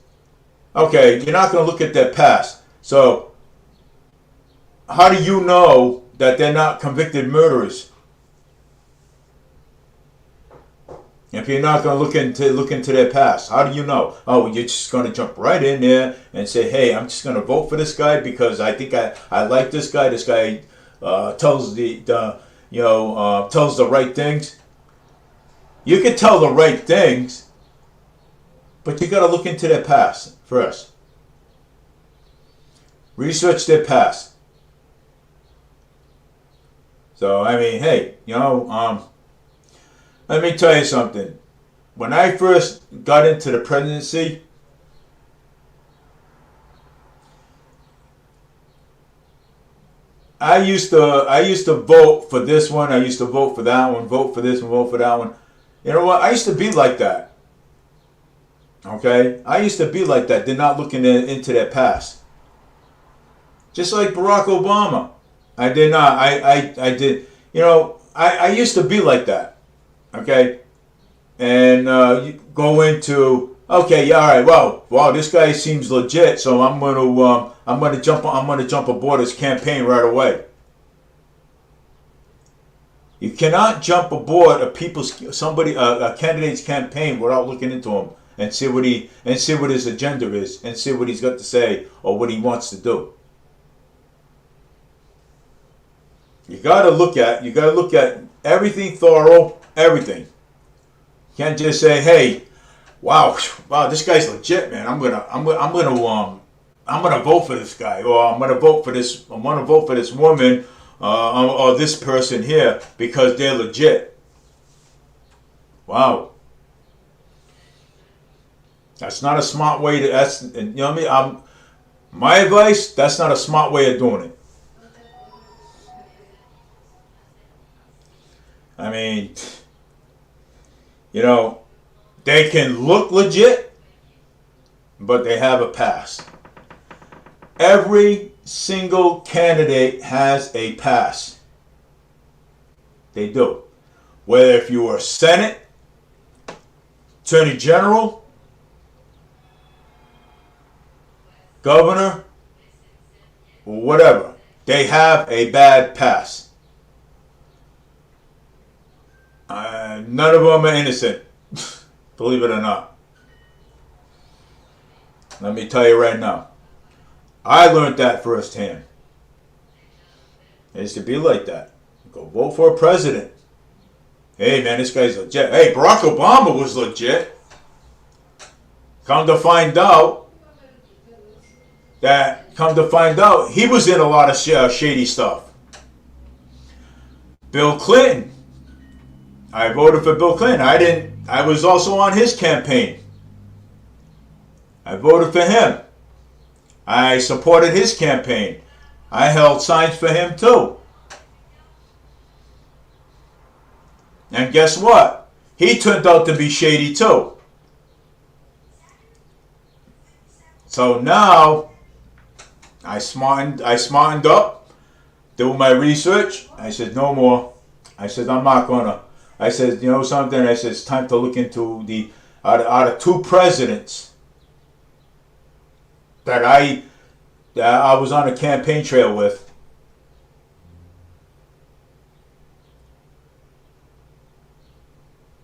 Okay, you're not going to look at their past. So how do you know that they're not convicted murderers? If you're not going to look into their past, how do you know? Oh, you're just going to jump right in there and say, "Hey, I'm just going to vote for this guy because I think I like this guy. This guy tells tells the right things." You can tell the right things, but you got to look into their past first. Research their past. So I mean, hey, let me tell you something. When I first got into the presidency, I used to vote for this one. I used to vote for that one. Vote for this one. Vote for that one. You know what? I used to be like that. Okay, I used to be like that. They're not looking into their past. Just like Barack Obama, I did not. I did. I used to be like that. Okay, and you go into okay, yeah, all right. Well, wow, this guy seems legit, so I'm gonna jump aboard his campaign right away. You cannot jump aboard a candidate's campaign without looking into him and see what his agenda is and see what he's got to say or what he wants to do. You gotta look at everything thorough. Everything. You can't just say, "Hey, wow, this guy's legit, man. I'm gonna vote for this guy, or I'm gonna vote for this woman, or this person here because they're legit." Wow, that's not a smart way to. What I mean. My advice: that's not a smart way of doing it. I mean. They can look legit, but they have a past. Every single candidate has a past. They do. Whether if you were Senate, Attorney General, Governor, or whatever, they have a bad past. None of them are innocent, believe it or not. Let me tell you right now. I learned that firsthand. It used to be like that. Go vote for a president. Hey man, this guy's legit. Hey, Barack Obama was legit. Come to find out, he was in a lot of shady stuff. Bill Clinton. I voted for Bill Clinton. I was also on his campaign. I voted for him. I supported his campaign. I held signs for him too. And guess what? He turned out to be shady too. So now I smartened up, did my research. I said no more. I said I'm not gonna. I said, you know something? I said, it's time to look into out of two presidents that I was on a campaign trail with.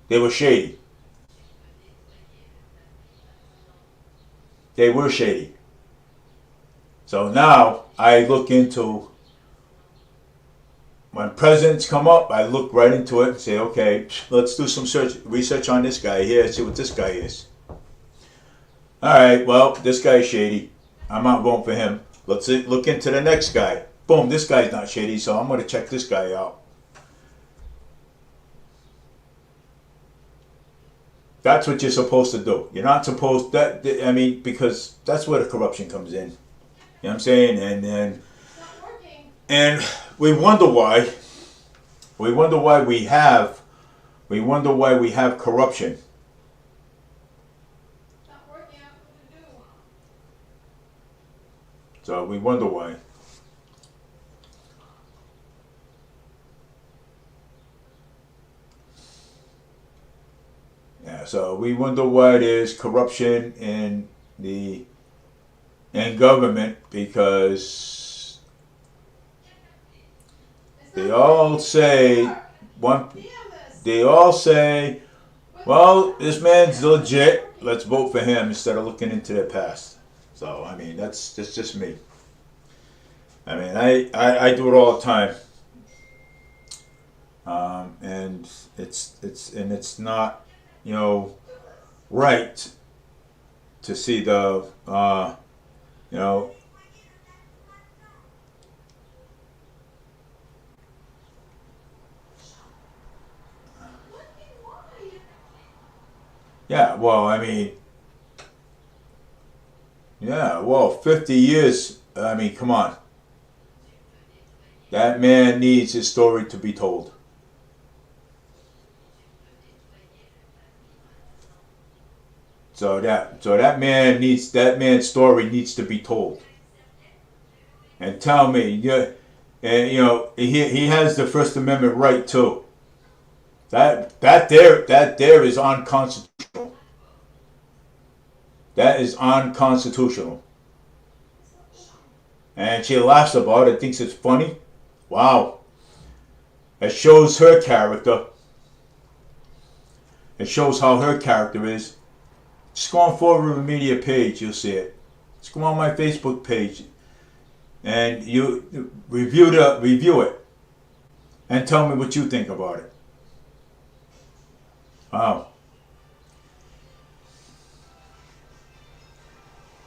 They were shady. They were shady. So now I look into. When presidents come up, I look right into it and say, okay, let's do some research on this guy here, see what this guy is. All right, well, this guy's shady. I'm not voting for him. Let's look into the next guy. boom, this guy's not shady, so I'm going to check this guy out. That's what you're supposed to do. You're not supposed that. I mean, because that's where the corruption comes in. You know what I'm saying? And we wonder why. We wonder why we have. We wonder why we have corruption. It's not working out what to do. So we wonder why. Yeah, so we wonder why there's corruption in government, because they all say well, this man's legit, let's vote for him instead of looking into their past. So I mean, that's just me. I mean, I do it all the time, and it's not, you know, right to see the you know, yeah, well, I mean, yeah, well, 50 years, I mean, come on. That man needs his story to be told. So that man's story needs to be told. And tell me, yeah, and you know, he has the First Amendment right too. That there is unconstitutional. That is unconstitutional. And she laughs about it, thinks it's funny. Wow. It shows her character. It shows how her character is. Just go on Forum Media page, you'll see it. Just go on my Facebook page and you review it and tell me what you think about it. Wow.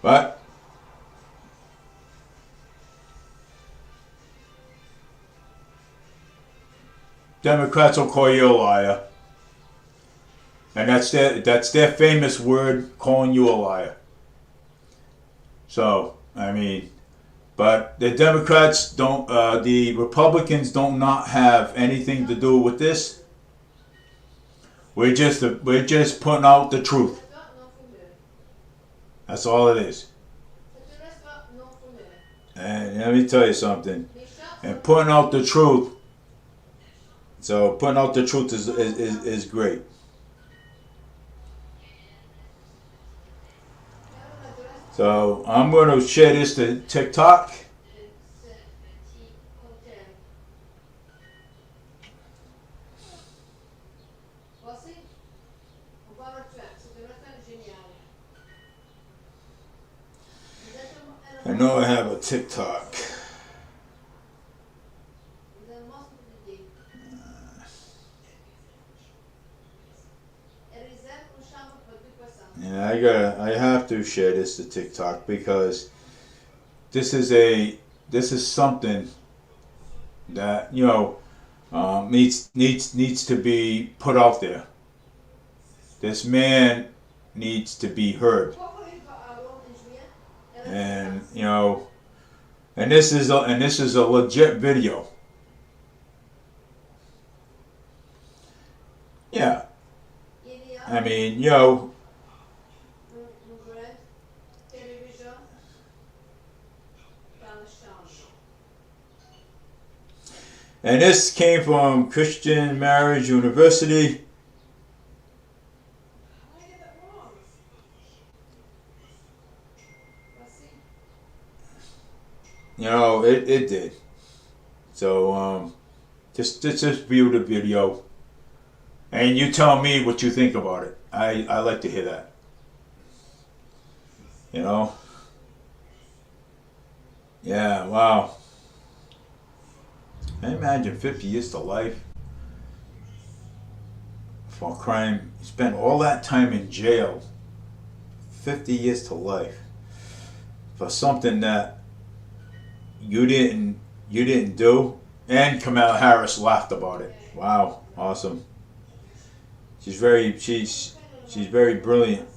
But Democrats will call you a liar. And that's their famous word, calling you a liar. So, I mean, but the Democrats don't, the Republicans don't not have anything to do with this. We're just putting out the truth. That's all it is. And let me tell you something. And putting out the truth. So putting out the truth is great. So I'm going to share this to TikTok. I know I have a TikTok. Yeah, I have to share this to TikTok because this is something that, you know, needs to be put out there. This man needs to be heard, and you know, and this is a legit video. Yeah, I mean, you know. And this came from Christian Marriage University. You know, it did. So just view the video, and you tell me what you think about it. I like to hear that. You know. Yeah. Wow. I imagine 50 years to life for a crime. You spent all that time in jail. 50 years to life for something that you didn't you didn't do, and Kamala Harris laughed about it. Wow, awesome. She's very brilliant.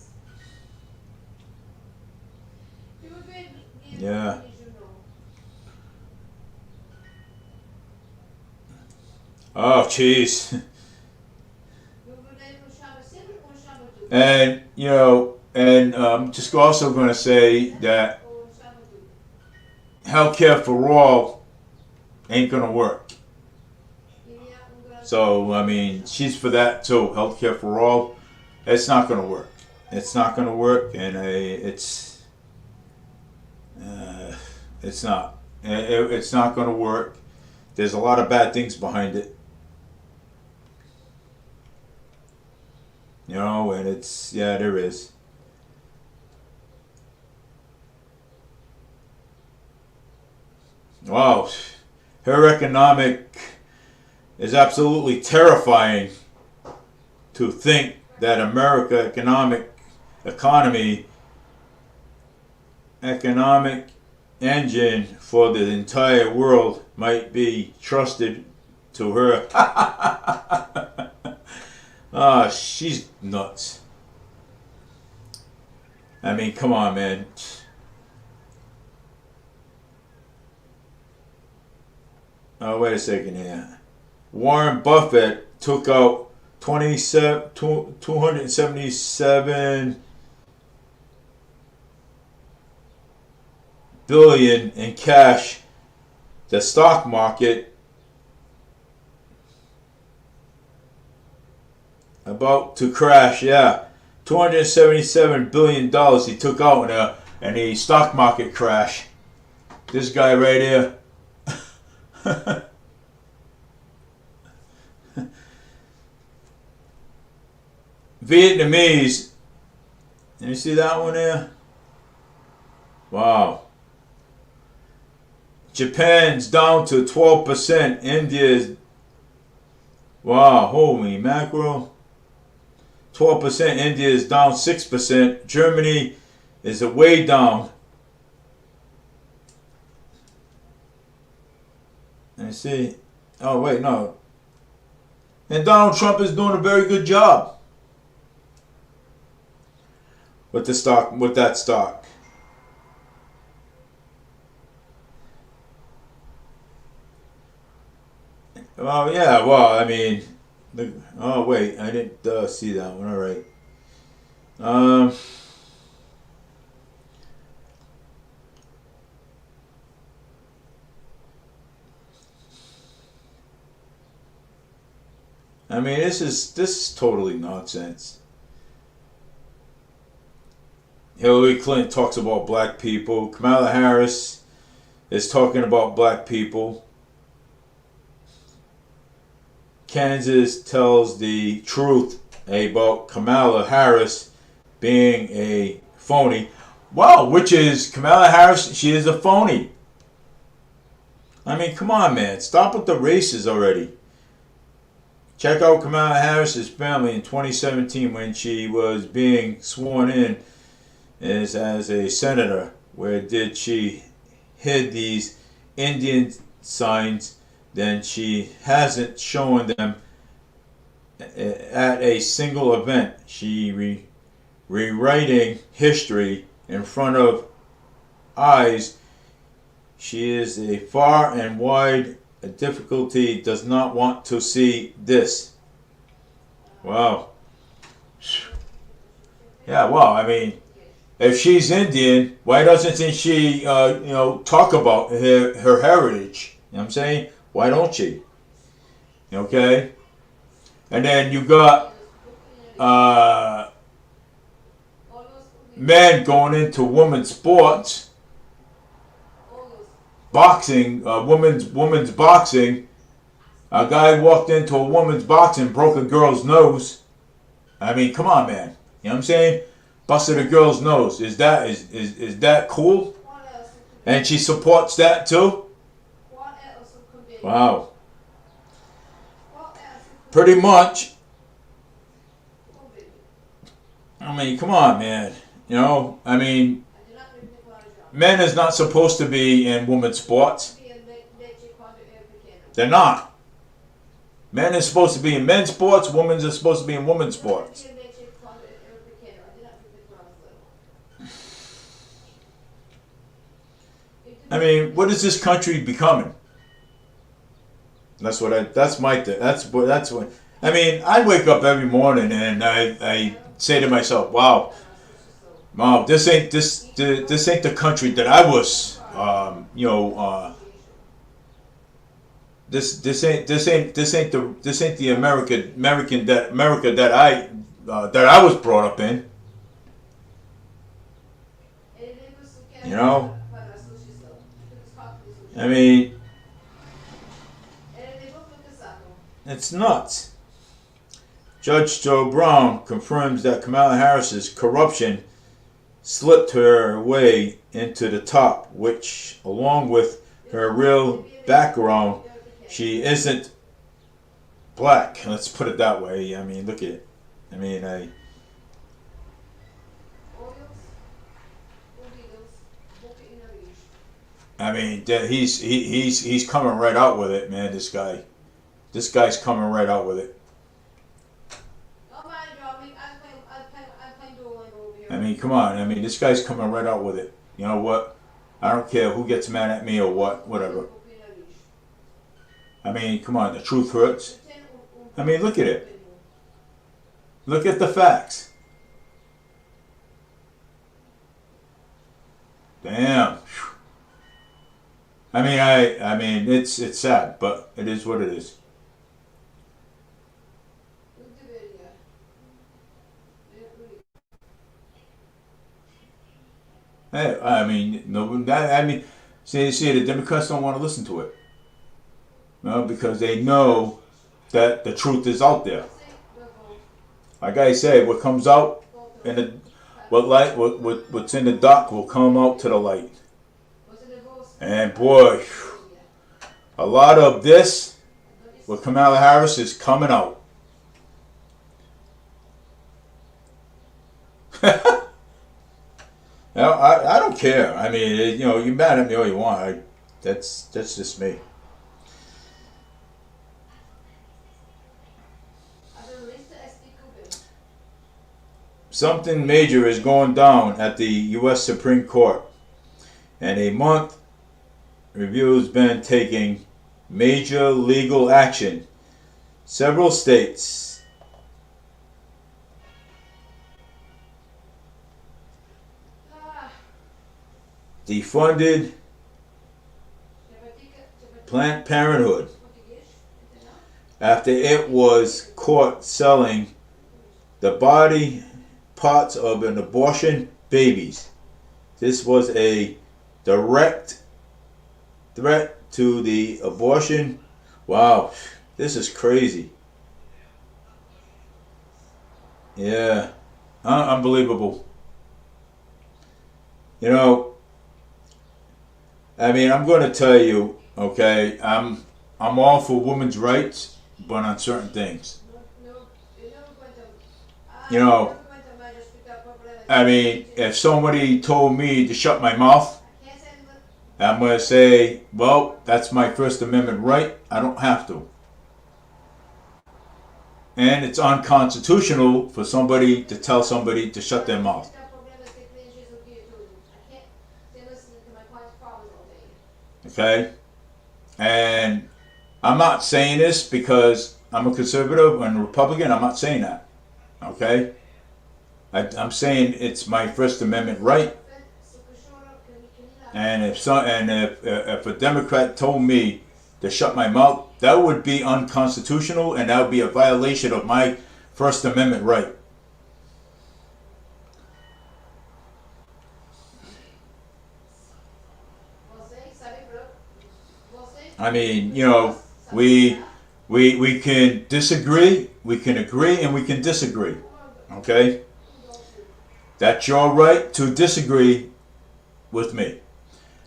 Yeah. Oh, jeez. And just also going to say that healthcare for all ain't going to work. So I mean, she's for that too. Healthcare for all, it's not going to work. It's not going to work, and it's not. It's not going to work. There's a lot of bad things behind it. And there is. Wow, her economic is absolutely terrifying to think that America economic engine for the entire world might be trusted to her. She's nuts. I mean, come on, man. Oh, wait a second here. Warren Buffett took out 277 billion in cash. The stock market about to crash. Yeah, $277 billion he took out in a stock market crash. This guy right here. Vietnamese. You see that one there? Wow. Japan's down to 12%. India's, wow, holy mackerel. 12%. India is down 6%. Germany is way down. Let me see. Oh, wait, no. And Donald Trump is doing a very good job with the stock, with that stock. Well, yeah, well, I mean, oh, wait, I didn't see that one. All right. I mean, this is totally nonsense. Hillary Clinton talks about black people. Kamala Harris is talking about black people. Kansas tells the truth about Kamala Harris being a phony. Wow, which is Kamala Harris, she is a phony. I mean, come on, man. Stop with the races already. Check out Kamala Harris's family in 2017 when she was being sworn in as a senator. Where did she hid these Indian signs? Then she hasn't shown them at a single event. She rewriting history in front of eyes. She is a far and wide difficulty, does not want to see this. Wow. Yeah, well, I mean, if she's Indian, why doesn't she, talk about her heritage? You know what I'm saying? Why don't she? Okay? And then you got men going into women's sports, boxing, women's boxing. A guy walked into a woman's boxing, broke a girl's nose. I mean, come on, man. You know what I'm saying? Busted a girl's nose. Is that cool? And she supports that too? Wow. Pretty much. I mean, come on, man. I mean, men is not supposed to be in women's sports. They're not. Men are supposed to be in men's sports. Women are supposed to be in women's sports. I mean, what is this country becoming? That's what that's my thing. That's what. I mean, I wake up every morning and I say to myself, "Wow, this ain't the country that I was. This ain't the America that I was brought up in. You know, I mean, it's nuts." Judge Joe Brown confirms that Kamala Harris's corruption slipped her way into the top, which, along with her real background, she isn't black. Let's put it that way. I mean, look at it. I mean, he's coming right out with it, man. This guy's coming right out with it. I mean, come on. I mean, this guy's coming right out with it. You know what? I don't care who gets mad at me or whatever. I mean, come on. The truth hurts. I mean, look at it. Look at the facts. Damn. I mean, it's sad, but it is what it is. Hey, I mean, no, see, the Democrats don't want to listen to it, no, because they know that the truth is out there. Like I say, what comes out in the what's in the dark will come out to the light. And boy, a lot of this with Kamala Harris is coming out. Now, I don't care. I mean, you mad at me all you want. That's just me. Something major is going down at the U.S. Supreme Court, and a month review has been taking major legal action. Several states defunded Planned Parenthood after it was caught selling the body parts of an abortion babies. This was a direct threat to the abortion. Wow, this is crazy. Yeah, unbelievable. I mean, I'm going to tell you, okay, I'm all for women's rights, but on certain things. I mean, if somebody told me to shut my mouth, I'm going to say, well, that's my First Amendment right. I don't have to. And it's unconstitutional for somebody to tell somebody to shut their mouth. Okay? And I'm not saying this because I'm a conservative and a Republican. I'm not saying that. Okay? I'm saying it's my First Amendment right. And if a Democrat told me to shut my mouth, that would be unconstitutional, and that would be a violation of my First Amendment right. I mean, we can disagree, we can agree, and we can disagree. Okay? That's your right to disagree with me.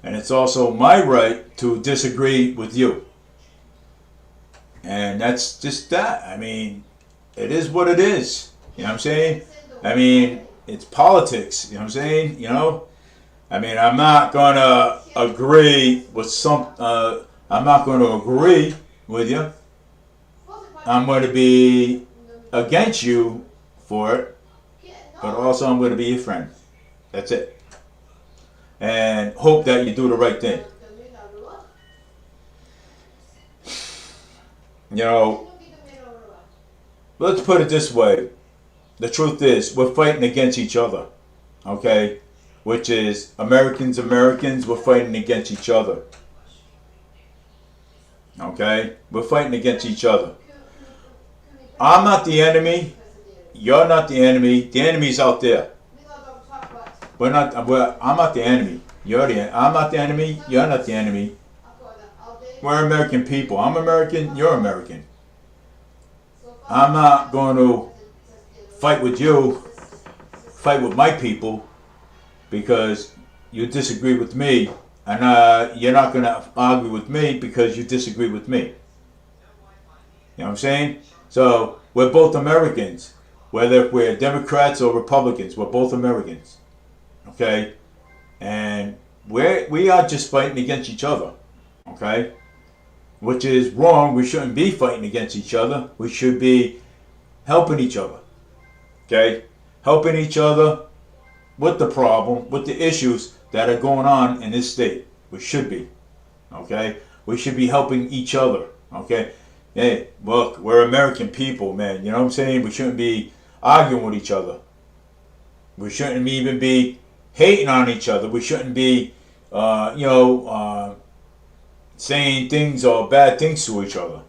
And it's also my right to disagree with you. And that's just that. I mean, it is what it is. You know what I'm saying? I mean, it's politics. You know what I'm saying? I mean, I'm not going to agree with I'm not going to agree with you. I'm going to be against you for it, but also I'm going to be your friend. That's it. And hope that you do the right thing. You know, let's put it this way. The truth is, we're fighting against each other. Okay? Which is Americans, we're fighting against each other. Okay? We're fighting against each other. I'm not the enemy. You're not the enemy. The enemy's out there. I'm not the enemy. I'm not the enemy. You're not the enemy. We're American people. I'm American. You're American. I'm not going to fight with you, fight with my people, because you disagree with me, and you're not going to argue with me because you disagree with me. You know what I'm saying? So we're both Americans, whether we're Democrats or Republicans. We're both Americans, okay? And we are just fighting against each other, okay? Which is wrong. We shouldn't be fighting against each other. We should be helping each other, okay? Helping each other with the problem, with the issues that are going on in this state. We should be, okay? We should be helping each other, okay? Hey, look, we're American people, man. You know what I'm saying? We shouldn't be arguing with each other. We shouldn't even be hating on each other. We shouldn't be, saying things or bad things to each other,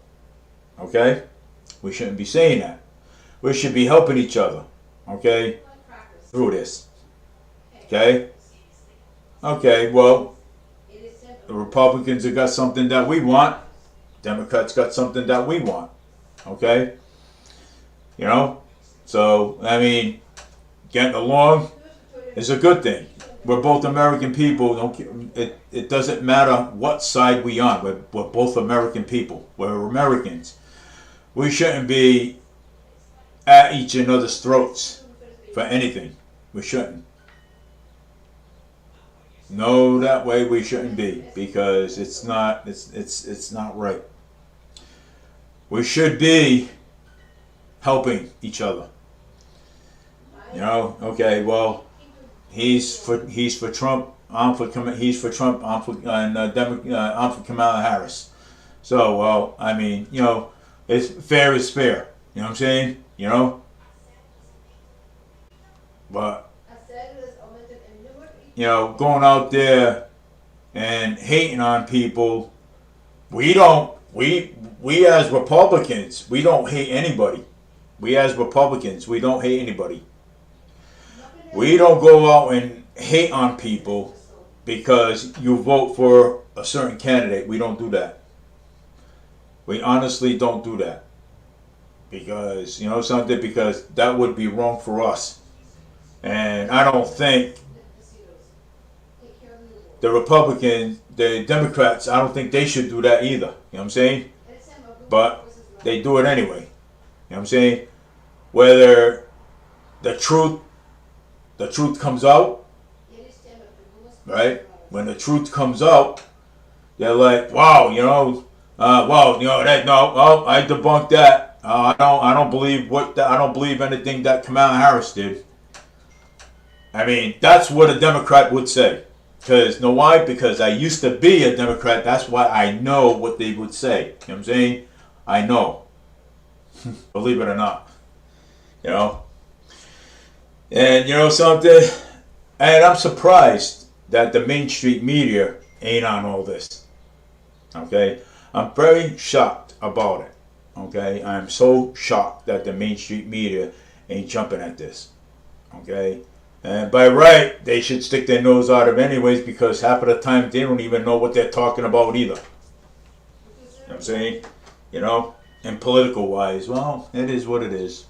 okay? We shouldn't be saying that. We should be helping each other, okay, through this. Okay? Okay, well, the Republicans have got something that we want. Democrats got something that we want. Okay? You know? So, I mean, getting along is a good thing. We're both American people. It doesn't matter what side we on. We're both American people. We're Americans. We shouldn't be at each other's throats for anything. We shouldn't. No, that way we shouldn't be, because it's not right. We should be helping each other. You know, okay, well, he's for Trump, he's for Trump, I'm for Kamala Harris. So, well, I mean, you know, it's fair is fair. You know what I'm saying? You know? But you know, going out there and hating on people, we as Republicans, we don't hate anybody. We as Republicans, we don't hate anybody. We don't go out and hate on people because you vote for a certain candidate. We don't do that. We honestly don't do that. Because, you know something, because that would be wrong for us. And I don't think the Republicans, the Democrats, I don't think they should do that either. You know what I'm saying? But they do it anyway. You know what I'm saying? Whether the truth comes out, right? When the truth comes out, they're like, wow, you know, I debunked that. I don't believe anything that Kamala Harris did. I mean, that's what a Democrat would say. Because, know why? Because I used to be a Democrat. That's why I know what they would say. You know what I'm saying? I know. Believe it or not. You know? And you know something? And I'm surprised that the mainstream media ain't on all this. Okay? I'm very shocked about it. Okay? I'm so shocked that the mainstream media ain't jumping at this. Okay? And by right, they should stick their nose out of anyways, because half of the time they don't even know what they're talking about either. You know what I'm saying? You know? And political wise, well, it is what it is.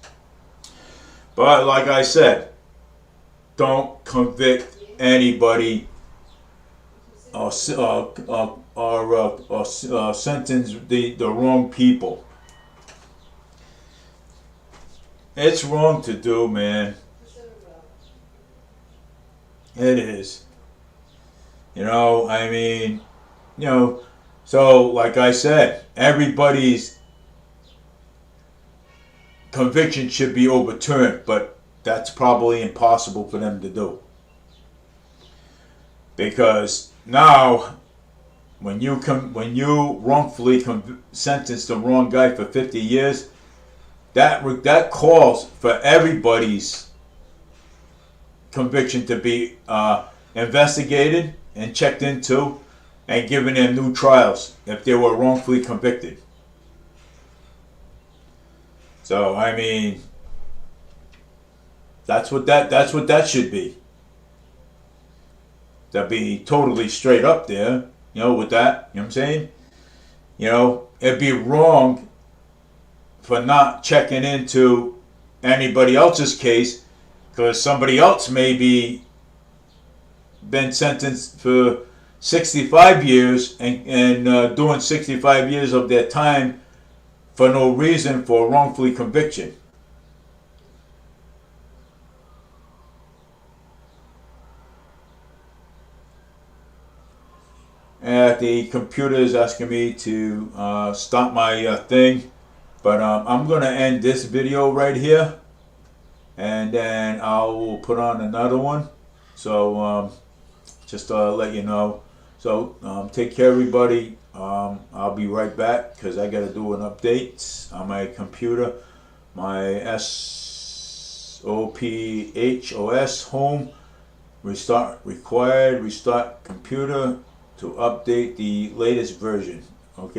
But like I said, don't convict anybody or sentence the wrong people. It's wrong to do, man. It is. You know, I mean, you know, So, like I said, everybody's conviction should be overturned, but that's probably impossible for them to do. Because now, when you wrongfully sentence the wrong guy for 50 years, that calls for everybody's conviction to be investigated and checked into, and given them new trials if they were wrongfully convicted. So I mean, that's what that should be. To be totally straight up there, with that, you know what I'm saying? It'd be wrong for not checking into anybody else's case, because somebody else may be been sentenced for 65 years and doing 65 years of their time for no reason, for wrongfully conviction. And the computer is asking me to stop my thing, but I'm going to end this video right here, and then I'll put on another one. So just to let you know. So take care, everybody. I'll be right back because I got to do an update on my computer. My SOPHOS home restart required. Restart computer to update the latest version. Okay.